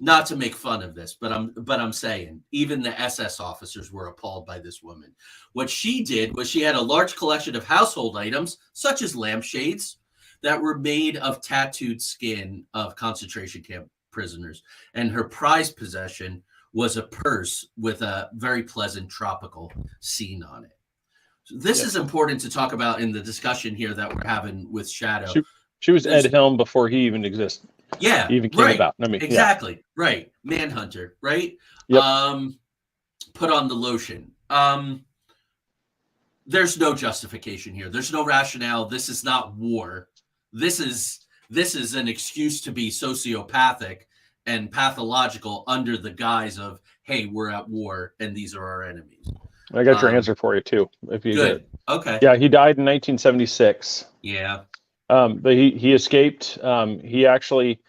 Not to make fun of this, but I'm saying even the SS officers were appalled by this woman. What she did was she had a large collection of household items, such as lampshades, that were made of tattooed skin of concentration camp prisoners. And her prized possession was a purse with a very pleasant tropical scene on it. So this is important to talk about in the discussion here that we're having with Shadow. She was Ed Helm before he even existed. Yeah, he even came about. I mean, exactly, right. Manhunter, right? Yep. Put on the lotion. There's no justification here. There's no rationale. This is not war. This is an excuse to be sociopathic and pathological under the guise of, hey, we're at war and these are our enemies. I got your answer for you too. If you good. Did. Okay. Yeah, he died in 1976. Yeah. But he escaped. He actually,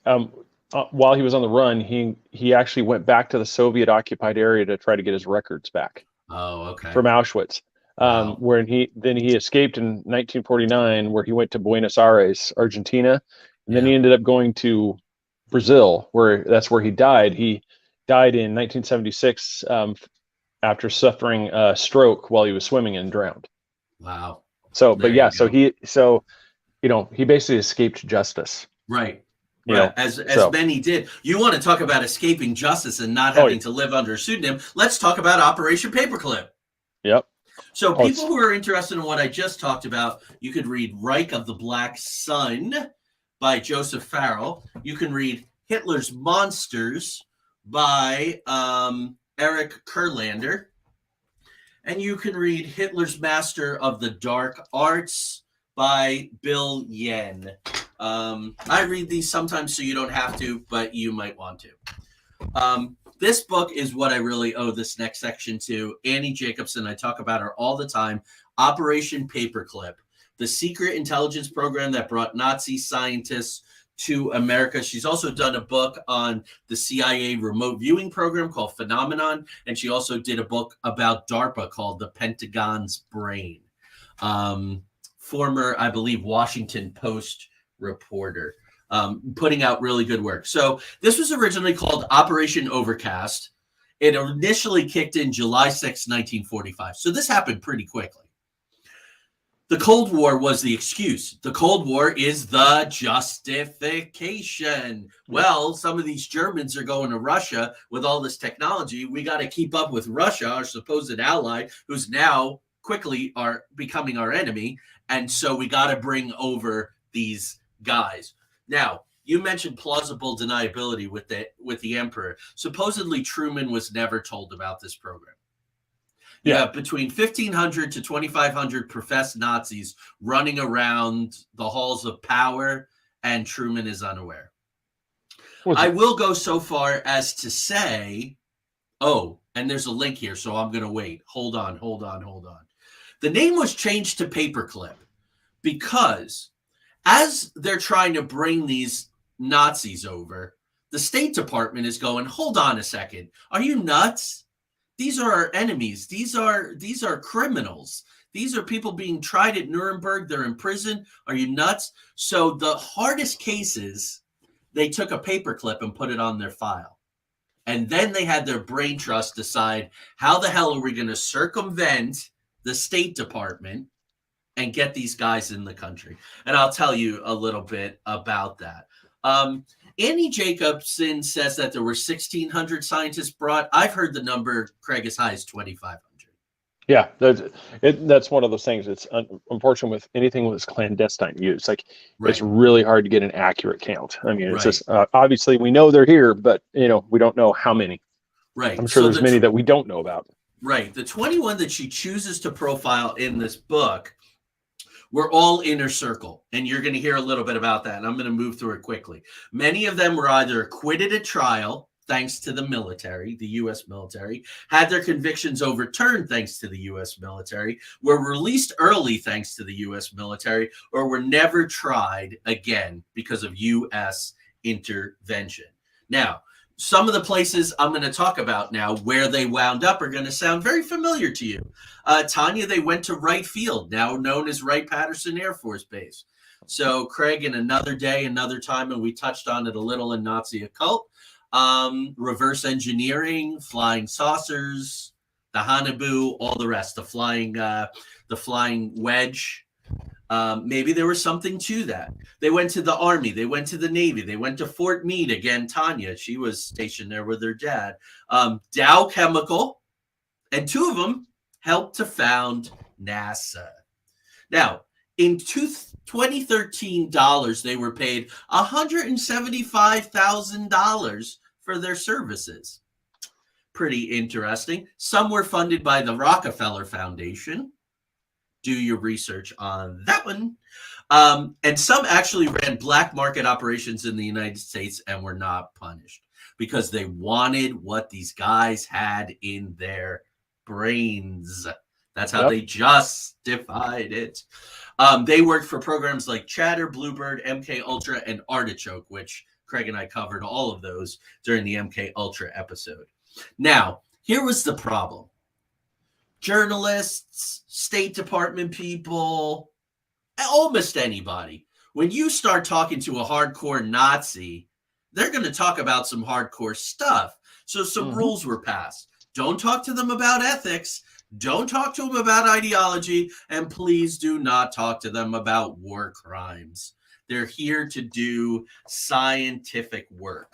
while he was on the run, he actually went back to the Soviet occupied area to try to get his records back. Oh, okay. From Auschwitz. Wow. Where he escaped in 1949, where he went to Buenos Aires, Argentina, and then Yeah. he ended up going to Brazil, that's where he died. He died in 1976 after suffering a stroke while he was swimming and drowned. Wow. So, There but you yeah, go. he basically escaped justice. Right. You Right. know, As so many did. You want to talk about escaping justice and not oh having to live under a pseudonym? Let's talk about Operation Paperclip. yep. So Oh, people who are interested in what I just talked about, you could read Reich of the Black Sun by Joseph Farrell. You can read Hitler's Monsters by Eric Kurlander. And you can read Hitler's Master of the Dark Arts by Bill Yen. I read these sometimes so you don't have to, but you might want to. This book is what I really owe this next section to. Annie Jacobson, I talk about her all the time. Operation Paperclip, the secret intelligence program that brought Nazi scientists to America. She's also done a book on the CIA remote viewing program called Phenomenon, and she also did a book about DARPA called The Pentagon's Brain. Former, I believe, Washington Post reporter, putting out really good work. So this was originally called Operation Overcast. It initially kicked in July 6, 1945. So this happened pretty quickly. The Cold War was the excuse. The Cold War is the justification. Well, some of these Germans are going to Russia with all this technology. We got to keep up with Russia, our supposed ally, who's now quickly becoming our enemy. And so we got to bring over these guys. Now, you mentioned plausible deniability with the emperor. Supposedly, Truman was never told about this program. You have between 1,500 to 2,500 professed Nazis running around the halls of power, and Truman is unaware. I will go so far as to say, and there's a link here, so I'm going to wait. Hold on. The name was changed to Paperclip because as they're trying to bring these Nazis over, the State Department is going, hold on a second. Are you nuts? These are our enemies. These are criminals. These are people being tried at Nuremberg. They're in prison. Are you nuts? So the hardest cases, they took a paperclip and put it on their file. And then they had their brain trust decide, how the hell are we going to circumvent the State Department and get these guys in the country? And I'll tell you a little bit about that. Annie Jacobson says that there were 1,600 scientists brought. I've heard the number, Craig, as high as 2,500. Yeah, that's one of those things. It's unfortunate with anything with clandestine use. It's really hard to get an accurate count. I mean, it's just obviously we know they're here, but we don't know how many. Right. I'm sure there's many that we don't know about. Right. The 21 that she chooses to profile in this book were all inner circle, and you're going to hear a little bit about that, and I'm going to move through it quickly. Many of them were either acquitted at trial, thanks to the military, the U.S. military, had their convictions overturned thanks to the U.S. military, were released early thanks to the U.S. military, or were never tried again because of U.S. intervention. Now, some of the places I'm going to talk about now where they wound up are going to sound very familiar to you. Tanya, they went to Wright Field, now known as Wright-Patterson Air Force Base. So, Craig, in another day, another time, and we touched on it a little in Nazi Occult, reverse engineering, flying saucers, the Hanabu, all the rest, the flying wedge. Maybe there was something to that. They went to the Army. They went to the Navy. They went to Fort Meade. Again, Tanya, she was stationed there with her dad. Dow Chemical, and two of them helped to NASA. Now, in 2013 dollars, they were paid $175,000 for their services. Pretty interesting. Some were funded by the Rockefeller Foundation. Do your research on that one. And some actually ran black market operations in the United States and were not punished because they wanted what these guys had in their brains. That's how they justified it. They worked for programs like Chatter, Bluebird, MKUltra, and Artichoke, which Craig and I covered all of those during the MKUltra episode. Now, here was the problem. journalists, State Department people, almost anybody. When you start talking to a hardcore Nazi, they're going to talk about some hardcore stuff. So some rules were passed. Don't talk to them about ethics. Don't talk to them about ideology. And please do not talk to them about war crimes. They're here to do scientific work.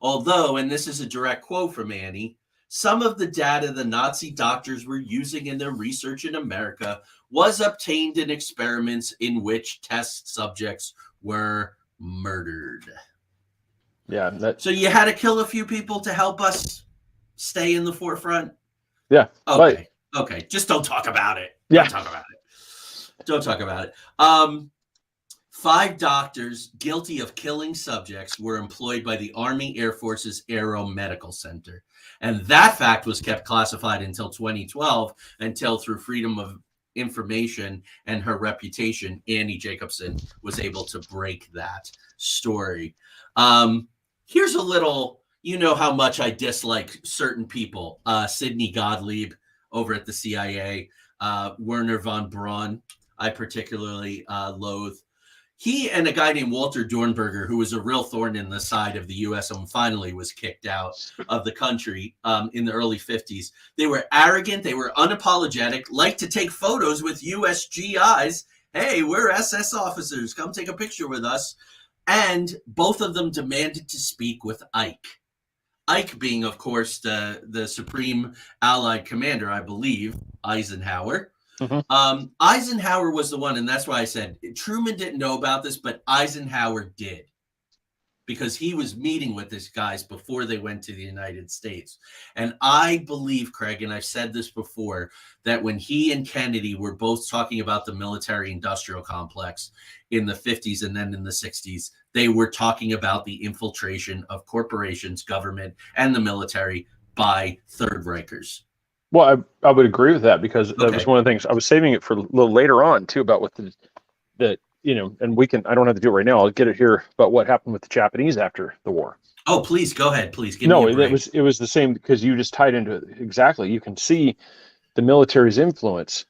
Although, and this is a direct quote from Annie, some of the data the Nazi doctors were using in their research in America was obtained in experiments in which test subjects were murdered. Yeah. So you had to kill a few people to help us stay in the forefront? Yeah. Okay. Right. Okay. Just don't talk about it. Yeah. Don't talk about it. Don't talk about it. 5 doctors guilty of killing subjects were employed by the Army Air Force's Aero Medical Center. And that fact was kept classified until 2012, until through Freedom of Information and her reputation, Annie Jacobson was able to break that story. Here's a little, you know how much I dislike certain people. Sidney Gottlieb over at the CIA, Werner von Braun, I particularly loathe. He and a guy named Walter Dornberger, who was a real thorn in the side of the U.S. and finally was kicked out of the country in the early 50s. They were arrogant. They were unapologetic, liked to take photos with U.S. GIs. Hey, we're SS officers. Come take a picture with us. And both of them demanded to speak with Ike. Ike being, of course, the Supreme Allied Commander, I believe, Eisenhower. Eisenhower was the one, and that's why I said Truman didn't know about this, but Eisenhower did, because he was meeting with these guys before they went to the United States. And I believe, Craig, and I've said this before, that when he and Kennedy were both talking about the military-industrial complex in the 50s and then in the 60s, they were talking about the infiltration of corporations, government, and the military by Third Reichers. Well, I would agree with that, because that was one of the things I was saving it for a little later on too, about what the you know, and I don't have to do it right now. I'll get it here about what happened with the Japanese after the war. Oh, please go ahead. Please give me a break. it was the same, because you just tied into it exactly. You can see the military's influence,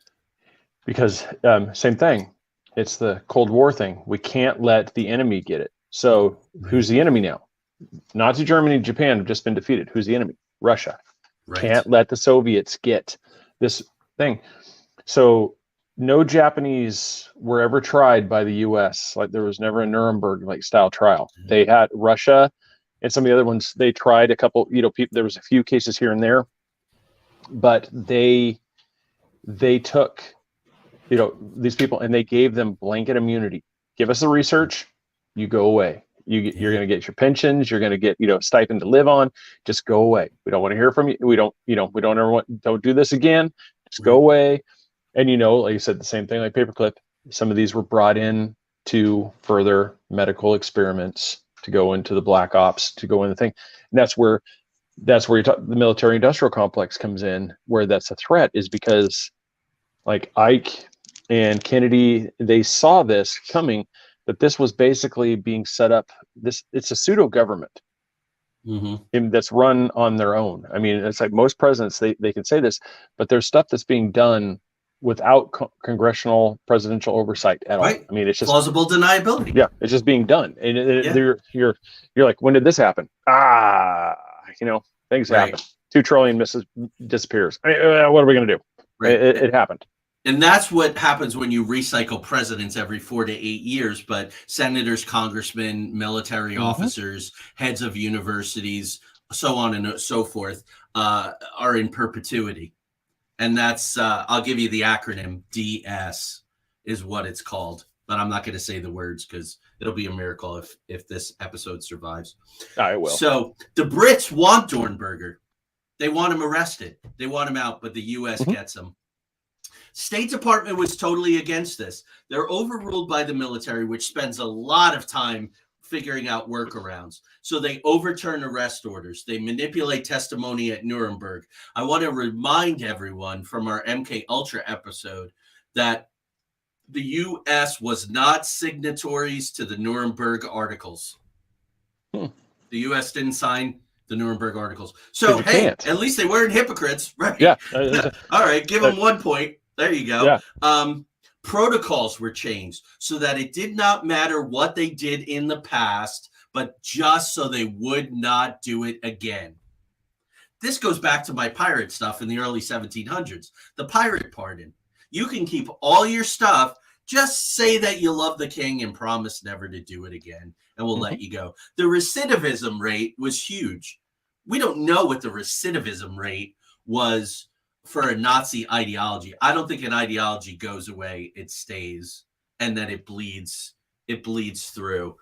because same thing. It's the Cold War thing. We can't let the enemy get it. So who's the enemy now? Nazi Germany and Japan have just been defeated. Who's the enemy? Russia. Right. Can't let the Soviets get this thing. So no Japanese were ever tried by the U.S. Like, there was never a Nuremberg like style trial. They had Russia and some of the other ones. They tried a couple, you know, people, there was a few cases here and there, but they took, you know, these people and they gave them blanket immunity. Give us the research, you go away. You're going to get your pensions. You're going to get, you know, stipend to live on. Just go away. We don't want to hear from you. We don't do this again. Just go away. And, you know, like you said, the same thing like Paperclip. Some of these were brought in to further medical experiments, to go into the black ops, to go in the thing. And that's where the military industrial complex comes in, where that's a threat, is because like Ike and Kennedy, they saw this coming, that this was basically being set up. It's a pseudo government that's run on their own. I mean, it's like most presidents, they can say this, but there's stuff that's being done without congressional presidential oversight at all. I mean, it's just plausible deniability. Yeah, it's just being done. And you're like, when did this happen? You know, things happen. 2 trillion disappears. I mean, what are we going to do? Right. It happened. And that's what happens when you recycle presidents every 4 to 8 years. But senators, congressmen, military officers, heads of universities, so on and so forth, are in perpetuity. And that's, I'll give you the acronym, DS is what it's called. But I'm not going to say the words, because it'll be a miracle if this episode survives. I will. So the Brits want Dornberger. They want him arrested. They want him out, but the U.S. gets him. State Department was totally against this. They're overruled by the military, which spends a lot of time figuring out workarounds. So they overturn arrest orders. They manipulate testimony at Nuremberg. I want to remind everyone from our MKUltra episode that the U.S. was not signatories to the Nuremberg Articles. The U.S. didn't sign The Nuremberg Articles. So, you hey, can't. at least they weren't hypocrites, right? Yeah. All right, give them 1 point. There you go. Yeah. Protocols were changed so that it did not matter what they did in the past, but just so they would not do it again. This goes back to my pirate stuff in the early 1700s. The pirate pardon. You can keep all your stuff. Just say that you love the king and promise never to do it again, and we'll let you go. The recidivism rate was huge. We don't know what the recidivism rate was for a Nazi ideology. I don't think an ideology goes away; it stays, and then it bleeds through.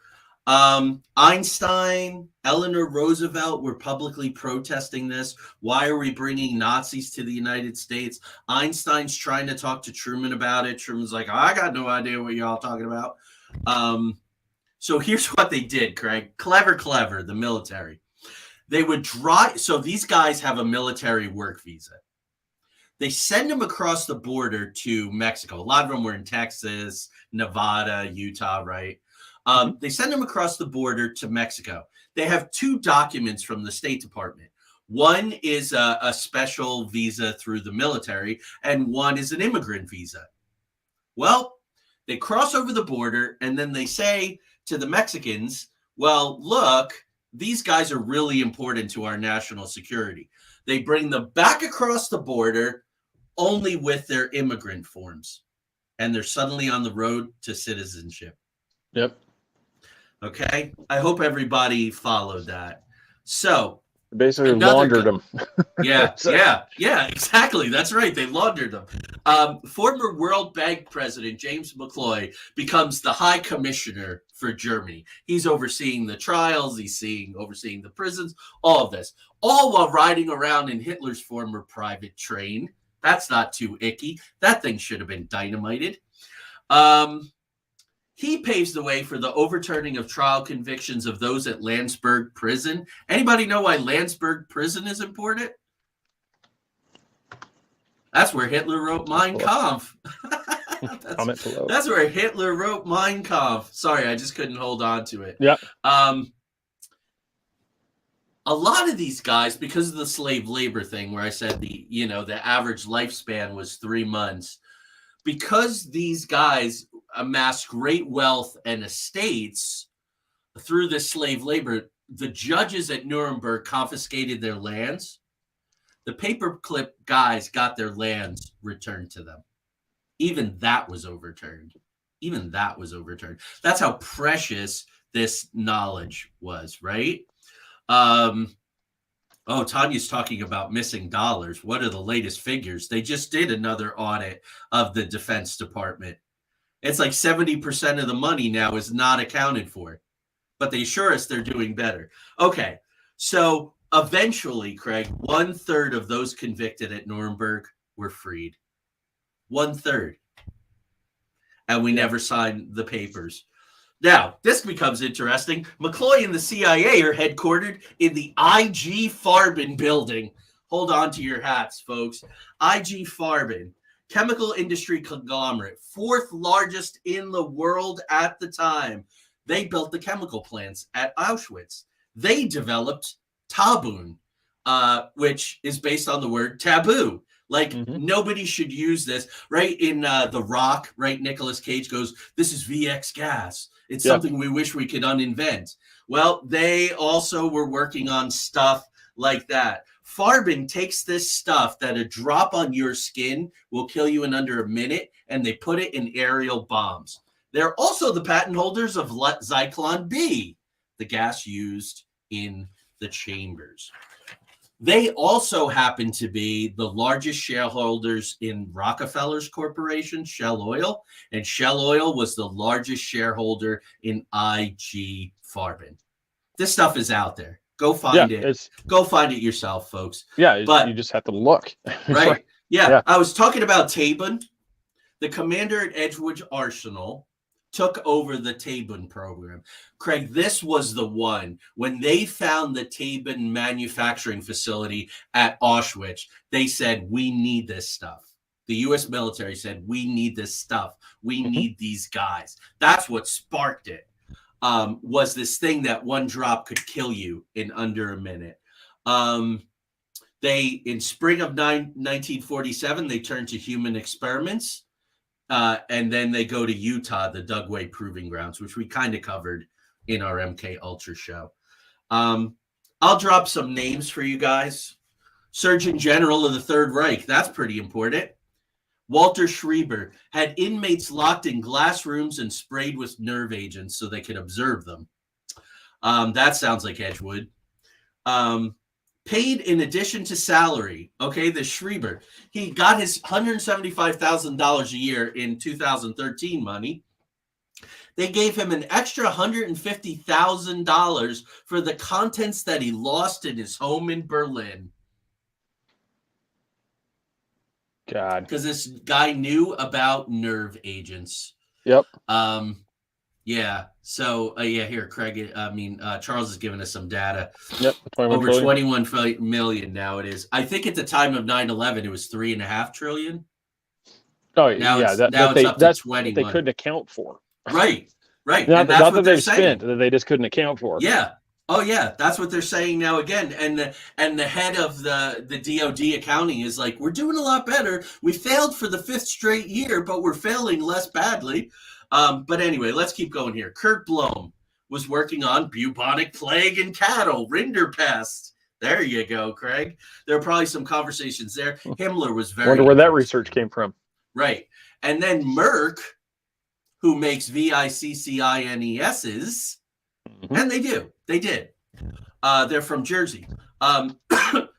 Einstein, Eleanor Roosevelt were publicly protesting this. Why are we bringing Nazis to the United States? Einstein's trying to talk to Truman about it. Truman's like, I got no idea what y'all talking about. So here's what they did, Craig. Clever, the military. They would drive. So these guys have a military work visa. They send them across the border to Mexico. A lot of them were in Texas, Nevada, Utah, right? They send them across the border to Mexico. They have 2 documents from the State Department. One is a special visa through the military, and one is an immigrant visa. Well, they cross over the border, and then they say to the Mexicans, well, look, these guys are really important to our national security. They bring them back across the border only with their immigrant forms, and they're suddenly on the road to citizenship. Yep. Okay, I hope everybody followed that. So basically laundered them. Yeah, yeah, exactly. That's right. They laundered them. Former World Bank President James McCloy becomes the High Commissioner for Germany. He's overseeing the trials. He's overseeing the prisons. All of this, all while riding around in Hitler's former private train. That's not too icky. That thing should have been dynamited. He paves the way for the overturning of trial convictions of those at Landsberg Prison. Anybody know why Landsberg Prison is important? That's where Hitler wrote Mein Kampf. That's where Hitler wrote Mein Kampf. Sorry, I just couldn't hold on to it. Yeah. A lot of these guys, because of the slave labor thing, where I said the average lifespan was 3 months, because these guys amassed great wealth and estates through this slave labor, the judges at Nuremberg confiscated their lands. The Paperclip guys got their lands returned to them. Even that was overturned. That's how precious this knowledge was, right? Tanya's talking about missing dollars. What are the latest figures? They just did another audit of the Defense Department. It's like 70% of the money now is not accounted for, but they assure us they're doing better. Okay, so eventually, Craig, 1/3 of those convicted at Nuremberg were freed. 1/3. And we never signed the papers. Now, this becomes interesting. McCloy and the CIA are headquartered in the IG Farben building. Hold on to your hats, folks. IG Farben. Chemical industry conglomerate, 4th largest in the world at the time. They built the chemical plants at Auschwitz. They developed Tabun, which is based on the word taboo. Like, nobody should use this. Right in The Rock, right? Nicolas Cage goes, this is VX gas. It's something we wish we could uninvent. Well, they also were working on stuff like that. Farben takes this stuff that a drop on your skin will kill you in under a minute, and they put it in aerial bombs. They're also the patent holders of Zyklon B, the gas used in the chambers. They also happen to be the largest shareholders in Rockefeller's corporation, Shell Oil, and Shell Oil was the largest shareholder in IG Farben. This stuff is out there. Go find it. Go find it yourself, folks. Yeah, but you just have to look. Right. Yeah. I was talking about Tabun. The commander at Edgewood Arsenal took over the Tabun program. Craig, this was the one. When they found the Tabun manufacturing facility at Auschwitz, they said, we need this stuff. The U.S. military said, we need this stuff. We need these guys. That's what sparked it. Was this thing that one drop could kill you in under a minute. They, in spring of 1947, they turned to human experiments. And then they go to Utah, the Dugway Proving Grounds, which we kind of covered in our MKUltra show. I'll drop some names for you guys. Surgeon General of the Third Reich, that's pretty important. Walter Schreiber had inmates locked in glass rooms and sprayed with nerve agents so they could observe them. That sounds like Edgewood. Paid in addition to salary. Okay, the Schreiber. He got his $175,000 a year in 2013 money. They gave him an extra $150,000 for the contents that he lost in his home in Berlin. God. Because this guy knew about nerve agents. Yep. Yeah. So, here, Craig, Charles is giving us some data. Yep. Over 21 million now it is. I think at the time of 9/11, it was 3.5 trillion. Oh, now yeah. It's up to 21. They couldn't account for. Right. Not, and that's not what that they've saying. spent, that they just couldn't account for. Yeah. Oh, yeah. That's what they're saying now again. And the head of the DOD accounting is like, we're doing a lot better. We failed for the 5th straight year, but we're failing less badly. But anyway, let's keep going here. Kurt Blome was working on bubonic plague in cattle, Rinderpest. There you go, Craig. There are probably some conversations there. Himmler was very... Wonder where that research came from. Right. And then Merck, who makes VICCINESs, and they did. They're from Jersey.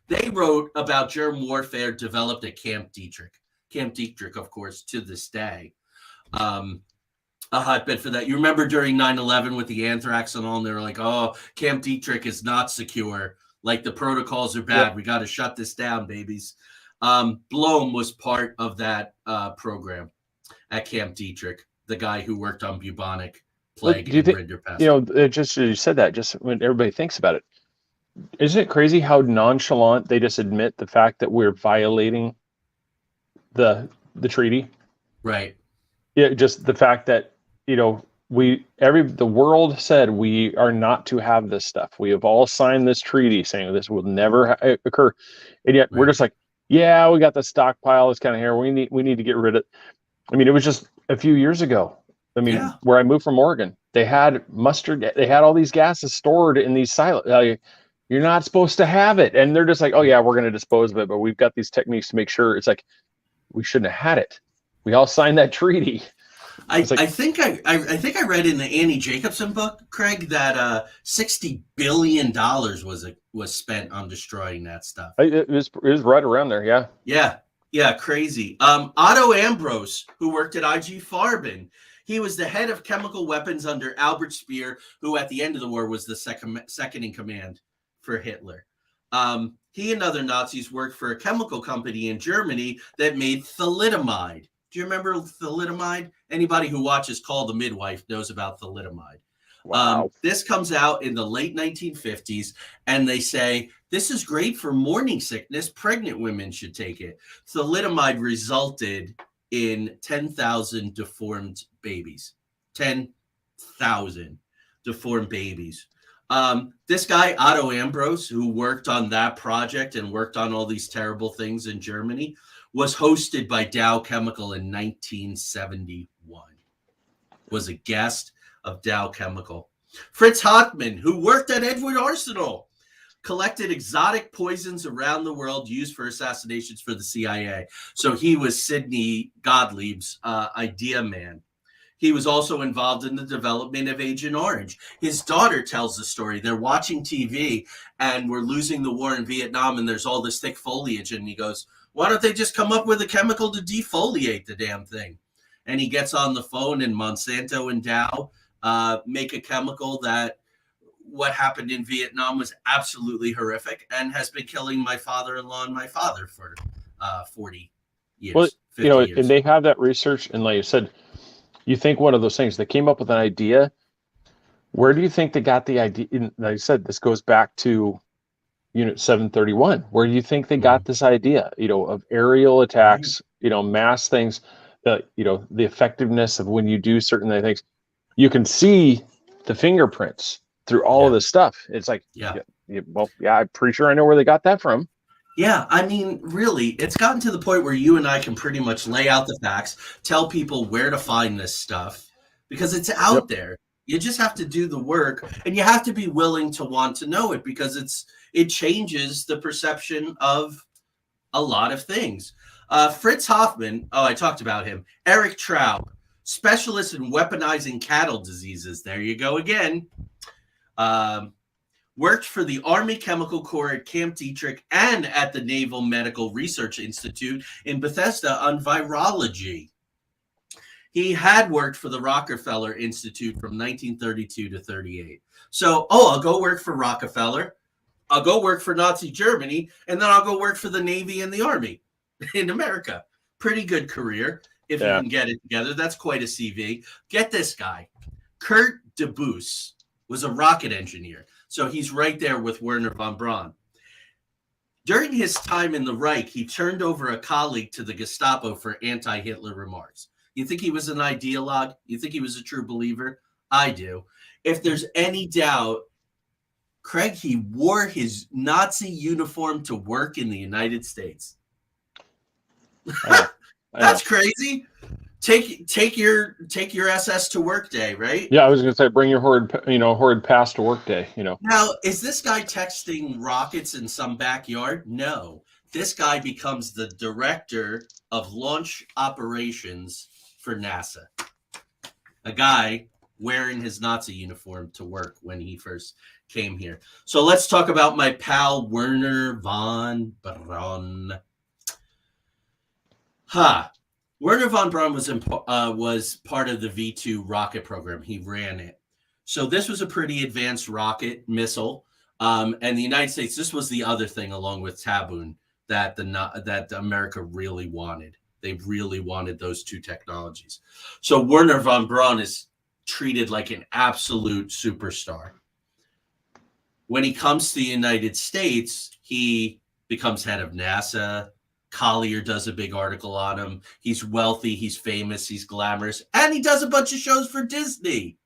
They wrote about germ warfare developed at Camp Dietrich. Camp Dietrich, of course, to this day. A hotbed for that. You remember during 9/11 with the anthrax and all, and they were like, oh, Camp Dietrich is not secure. Like, the protocols are bad. Yep. We got to shut this down, babies. Blome was part of that program at Camp Dietrich, the guy who worked on bubonic plague and Rinderpest. Just you said that, just when everybody thinks about it, isn't it crazy how nonchalant they just admit the fact that we're violating the treaty? Right. Yeah, just the fact that, the world said we are not to have this stuff. We have all signed this treaty saying this will never occur, and yet we're just like, yeah, we got the stockpile. It's kind of here. We need to get rid of it. I mean, it was just a few years ago. I mean, where I moved from Oregon, they had mustard. They had all these gases stored in these silos. You're not supposed to have it, and they're just like, oh yeah, we're going to dispose of it, but we've got these techniques to make sure. It's like, we shouldn't have had it. We all signed that treaty. I think I read in the Annie Jacobson book, Craig, that $60 billion was spent on destroying that stuff. It was right around there, yeah. Yeah, crazy. Otto Ambrose, who worked at IG Farben, he was the head of chemical weapons under Albert Speer, who at the end of the war was the second in command for Hitler. He and other Nazis worked for a chemical company in Germany that made thalidomide. Do you remember thalidomide? Anybody who watches Call the Midwife knows about thalidomide. Wow. This comes out in the late 1950s, and they say, this is great for morning sickness. Pregnant women should take it. Thalidomide resulted in 10,000 deformed babies. 10,000 deformed babies. This guy, Otto Ambrose, who worked on that project and worked on all these terrible things in Germany, was hosted by Dow Chemical in 1971. Was a guest of Dow Chemical. Fritz Hoffman, who worked at Edward Arsenal, collected exotic poisons around the world used for assassinations for the CIA. So he was Sidney Gottlieb's idea man. He was also involved in the development of Agent Orange. His daughter tells the story. They're watching TV, and we're losing the war in Vietnam, and there's all this thick foliage, and he goes, why don't they just come up with a chemical to defoliate the damn thing? And he gets on the phone, and Monsanto and Dow make a chemical that what happened in Vietnam was absolutely horrific and has been killing my father-in-law and my father for 40 years. Well, 50 years. And they have that research, and like you said, you think one of those things, they came up with an idea. Where do you think they got the idea? And like I said, this goes back to Unit 731. Where do you think they got this idea, of aerial attacks, mass things, the effectiveness of when you do certain things? You can see the fingerprints through all of this stuff. It's like, Well, yeah, I'm pretty sure I know where they got that from. Yeah, I mean, really, it's gotten to the point where you and I can pretty much lay out the facts, tell people where to find this stuff because it's Yep. out there. You just have to do the work, and you have to be willing to want to know it because it changes the perception of a lot of things. Fritz Hoffman, oh, I talked about him. Eric Traub, specialist in weaponizing cattle diseases. There you go again. Worked for the Army Chemical Corps at Camp Detrick and at the Naval Medical Research Institute in Bethesda on virology. He had worked for the Rockefeller Institute from 1932 to 38. So, I'll go work for Rockefeller. I'll go work for Nazi Germany, and then I'll go work for the Navy and the Army in America. Pretty good career if you can get it together. That's quite a CV. Get this guy. Kurt DeBoos was a rocket engineer. So he's right there with Werner von Braun. During his time in the Reich, he turned over a colleague to the Gestapo for anti-Hitler remarks. You think he was an ideologue? You think he was a true believer? I do. If there's any doubt, Craig, he wore his Nazi uniform to work in the United States. That's crazy. Take your SS to work day, right? Yeah, I was going to say, bring your horrid past to work day. Now, is this guy texting rockets in some backyard? No. This guy becomes the director of launch operations for NASA. A guy wearing his Nazi uniform to work when he first came here. So let's talk about my pal Werner von Braun. Werner von Braun was part of the V2 rocket program. He ran it. So this was a pretty advanced rocket missile. And the United States, this was the other thing along with Taboon that America really wanted. They really wanted those two technologies. So Werner von Braun is treated like an absolute superstar. When he comes to the United States, he becomes head of NASA. Collier does a big article on him. He's wealthy, he's famous, he's glamorous, and he does a bunch of shows for Disney,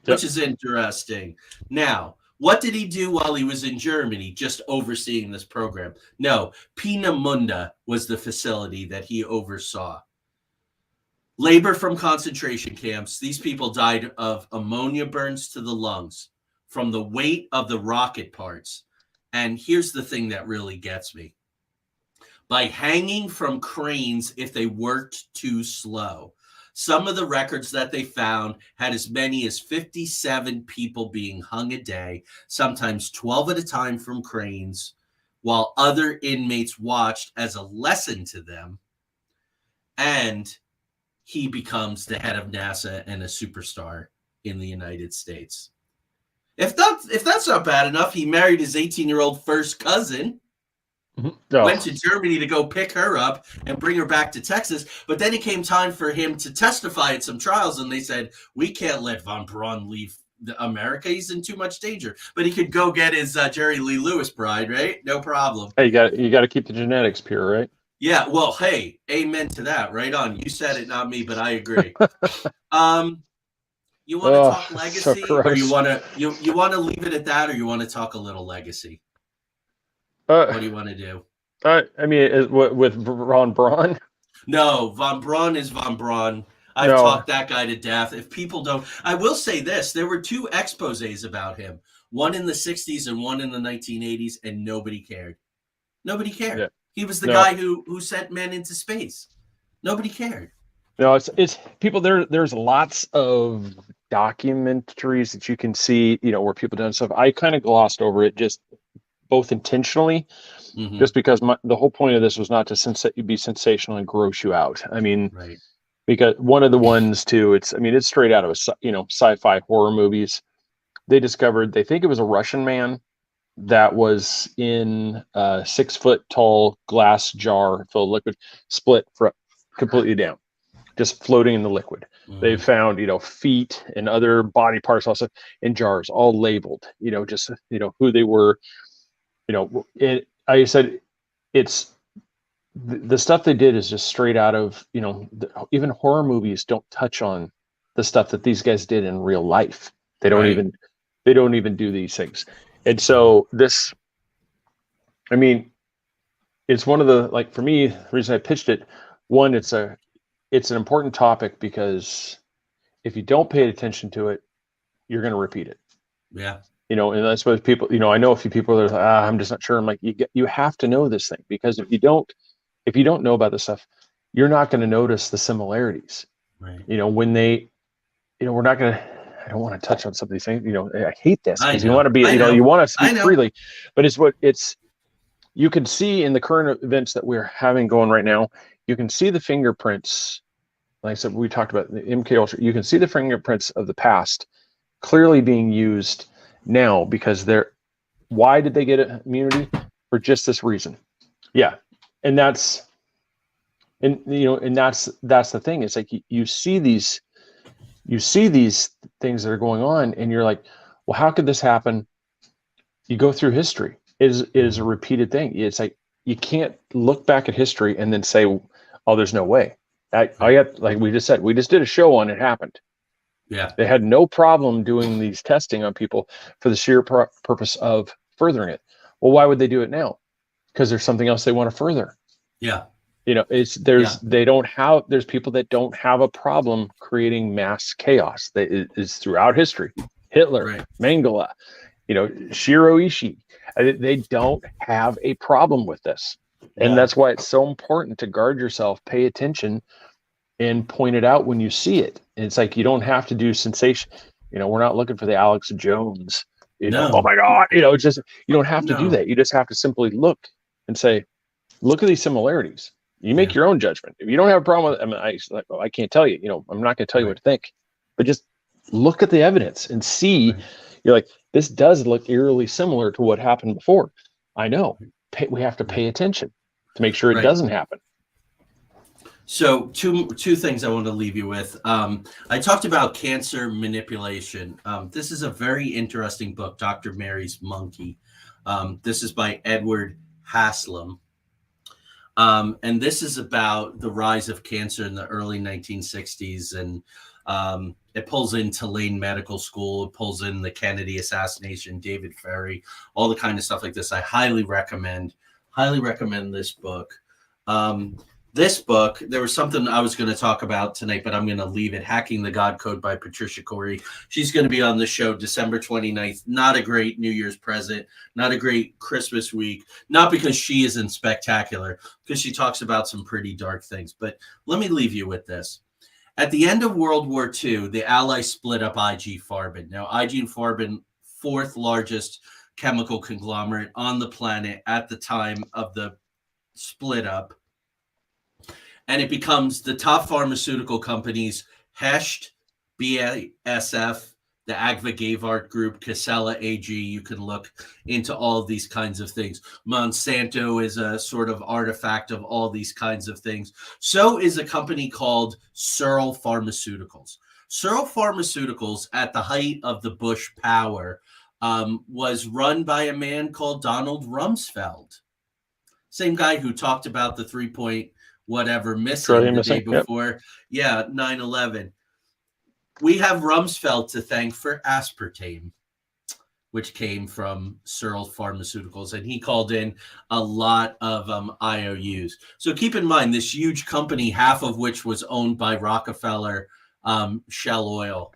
which is interesting. Now, what did he do while he was in Germany, just overseeing this program? No, Peenemünde was the facility that he oversaw. Labor from concentration camps. These people died of ammonia burns to the lungs from the weight of the rocket parts. And here's the thing that really gets me. By hanging from cranes if they worked too slow. Some of the records that they found had as many as 57 people being hung a day, sometimes 12 at a time from cranes, while other inmates watched as a lesson to them. And he becomes the head of NASA and a superstar in the United States. If that's not bad enough, he married his 18-year-old first cousin. Went to Germany to go pick her up and bring her back to Texas. But then it came time for him to testify at some trials, and they said, we can't let von Braun leave America. He's in too much danger. But he could go get his Jerry Lee Lewis bride, right? No problem. Hey, you got to keep the genetics pure, right? Yeah, well, hey, amen to that. Right on. You said it, not me, but I agree. You want to talk legacy, so or you want to leave it at that, or you want to talk a little legacy? What do you want to do? I mean, with Von Braun? No, Von Braun is Von Braun. I've talked that guy to death. If people don't, I will say this: there were two exposés about him, one in the '60s and one in the 1980s, and nobody cared. Nobody cared. Yeah. He was the guy who sent men into space. Nobody cared. No, it's people. There's lots of documentaries that you can see, where people done stuff. I kind of glossed over it just. Both intentionally, just because the whole point of this was not to be sensational and gross you out. I mean, because one of the ones too, it's straight out of sci-fi horror movies. They think it was a Russian man that was in a 6 foot tall glass jar filled with liquid, split completely down, just floating in the liquid. They found, feet and other body parts also in jars, all labeled, who they were. I said, it's the stuff they did is just straight out of, even horror movies don't touch on the stuff that these guys did in real life. They don't even do these things. And so this, I mean, it's one of the, like, for me, the reason I pitched it, one, it's an important topic because if you don't pay attention to it, you're going to repeat it. Yeah. You know, and that's what people, you know, I know a few people that are like, I'm just not sure. I'm like, you have to know this thing, because if you don't know about this stuff, you're not going to notice the similarities. Right. You know, when they, you know, we're not going to, I don't want to touch on some of these things, you know, I hate this because you want to be, you know, you want to speak freely, but you can see in the current events that we're having going right now, you can see the fingerprints. Like I said, we talked about the MKUltra. You can see the fingerprints of the past clearly being used now, because why did they get immunity? For just this reason. Yeah. And that's the thing. It's like you see these things that are going on, and you're like, well, how could this happen? You go through history. It is a repeated thing. It's like you can't look back at history and then say, oh, there's no way. Like we just said, we just did a show on it happened. Yeah. They had no problem doing these testing on people for the sheer purpose of furthering it. Well, why would they do it now? Because there's something else they want to further. Yeah. You know, there's people that don't have a problem creating mass chaos. That is throughout history. Hitler, right. Mengele, you know, Shiro Ishii. They don't have a problem with this. And that's why it's so important to guard yourself, pay attention, and point it out when you see it. And it's like, you don't have to do sensation. You know, we're not looking for the Alex Jones, you know, oh my God, you know, just, you don't have to do that. You just have to simply look and say, look at these similarities. You make your own judgment. If you don't have a problem with it, I can't tell you, you know, I'm not going to tell you what to think, but just look at the evidence and see, you're like, this does look eerily similar to what happened before. I know. We have to pay attention to make sure it doesn't happen. So two things I want to leave you with. I talked about cancer manipulation. This is a very interesting book, Dr. Mary's Monkey. This is by Edward Haslam. And this is about the rise of cancer in the early 1960s. And it pulls in Tulane Medical School. It pulls in the Kennedy assassination, David Ferrie, all the kind of stuff like this. I highly recommend this book. This book, there was something I was going to talk about tonight, but I'm going to leave it. Hacking the God Code by Patricia Corey. She's going to be on the show December 29th. Not a great New Year's present. Not a great Christmas week. Not because she isn't spectacular, because she talks about some pretty dark things. But let me leave you with this. At the end of World War II, the Allies split up IG Farben. Now, IG Farben, fourth largest chemical conglomerate on the planet at the time of the split up. And it becomes the top pharmaceutical companies, Hesht, BASF, the Agfa Gevart Group, Casella AG. You can look into all of these kinds of things. Monsanto is a sort of artifact of all these kinds of things. So is a company called Searle Pharmaceuticals. Searle Pharmaceuticals, at the height of the Bush power, was run by a man called Donald Rumsfeld. Same guy who talked about the 3-point whatever missing the day before. Yep. 9/11. We have Rumsfeld to thank for aspartame, which came from Searle Pharmaceuticals, and he called in a lot of IOUs. So keep in mind, this huge company, half of which was owned by Rockefeller, Shell Oil,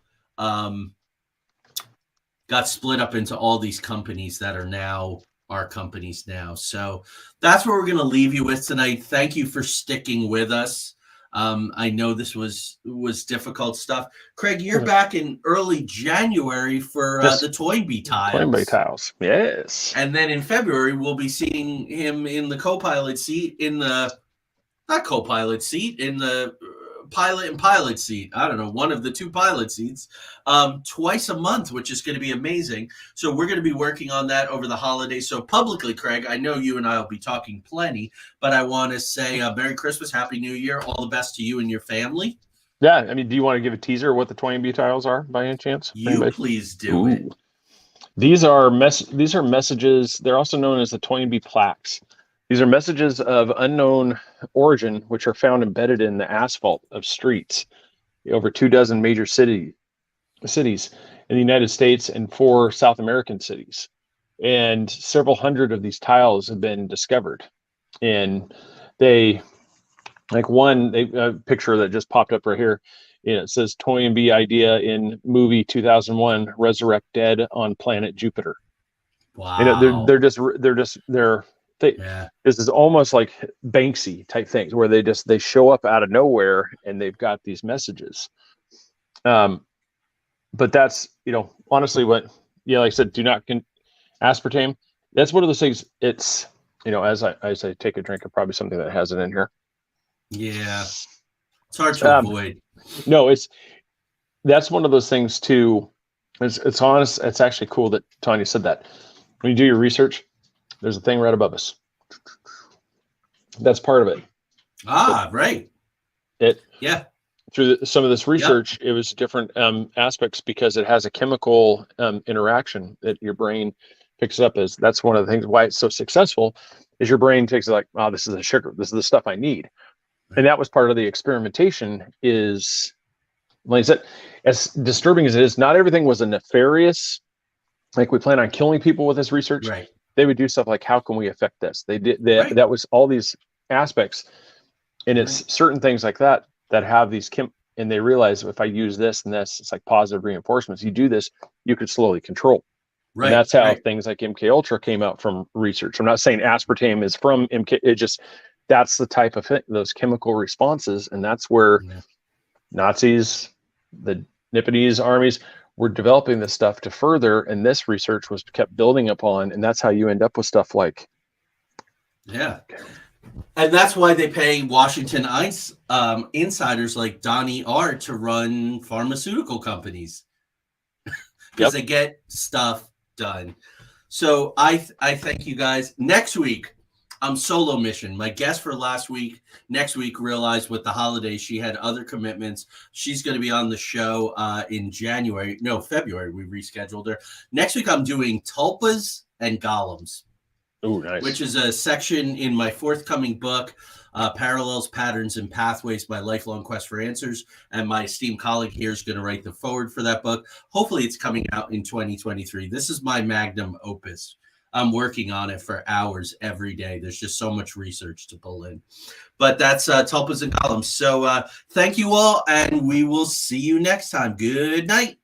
got split up into all these companies that are now our companies now. So that's what we're going to leave you with tonight. Thank you for sticking with us. I know this was difficult stuff. Craig, you're back in early January for the Toynbee tiles. Toynbee tiles, yes. And then in February, we'll be seeing him in the co-pilot seat, in the pilot and pilot seat. I don't know, one of the two pilot seats, twice a month, which is going to be amazing. So we're going to be working on that over the holidays. So publicly, Craig, I know you and I will be talking plenty, but I want to say Merry Christmas, Happy New Year, all the best to you and your family. Yeah, I mean, do you want to give a teaser of what the Toynbee tiles are by any chance? Please do it. These are messages. They're also known as the Toynbee plaques. These are messages of unknown origin, which are found embedded in the asphalt of streets, over 24 major cities in the United States and 4 South American cities. and several hundred of these tiles have been discovered. And they, like one picture that just popped up right here, it says Toynbee idea in movie 2001, resurrect dead on planet Jupiter. Wow. This is almost like Banksy type things where they show up out of nowhere and they've got these messages. But that's, honestly what, like I said, do not aspartame. That's one of those things. It's, as I take a drink of probably something that has it in here. Yeah. It's hard to avoid. No, that's one of those things too. It's honest. It's actually cool that Tanya said that. When you do your research, there's a thing right above us. That's part of it. Right. Through some of this research, it was different aspects because it has a chemical interaction that your brain picks up as. That's one of the things why it's so successful is your brain takes it like, oh, this is the sugar. This is the stuff I need. Right. And that was part of the experimentation is, like I said, as disturbing as it is, not everything was a nefarious, like we plan on killing people with this research. Right. They would do stuff like, how can we affect this? They did Right. That was all these aspects. And it's certain things like that have these and they realize if I use this and this, it's like positive reinforcements. You do this, you could slowly control. Right. And that's how things like MKUltra came out from research. I'm not saying aspartame is from MK. It just, that's the type of those chemical responses. And that's where Nazis, the Nipponese armies were developing this stuff to further. And this research was kept building upon. And that's how you end up with stuff like. Yeah. And that's why they pay Washington insiders like Donnie R to run pharmaceutical companies because they get stuff done. So I thank you guys. Next week, I'm solo mission. My guest for next week realized with the holidays she had other commitments. She's going to be on the show in February. We rescheduled her. Next week, I'm doing tulpas and golems. Ooh, nice. Which is a section in my forthcoming book, Parallels, Patterns, and Pathways, My Lifelong Quest for Answers. And my esteemed colleague here is going to write the foreword for that book. Hopefully it's coming out in 2023. This is my magnum opus. I'm working on it for hours every day. There's just so much research to pull in. But that's tulpas and golems. So thank you all, and we will see you next time. Good night.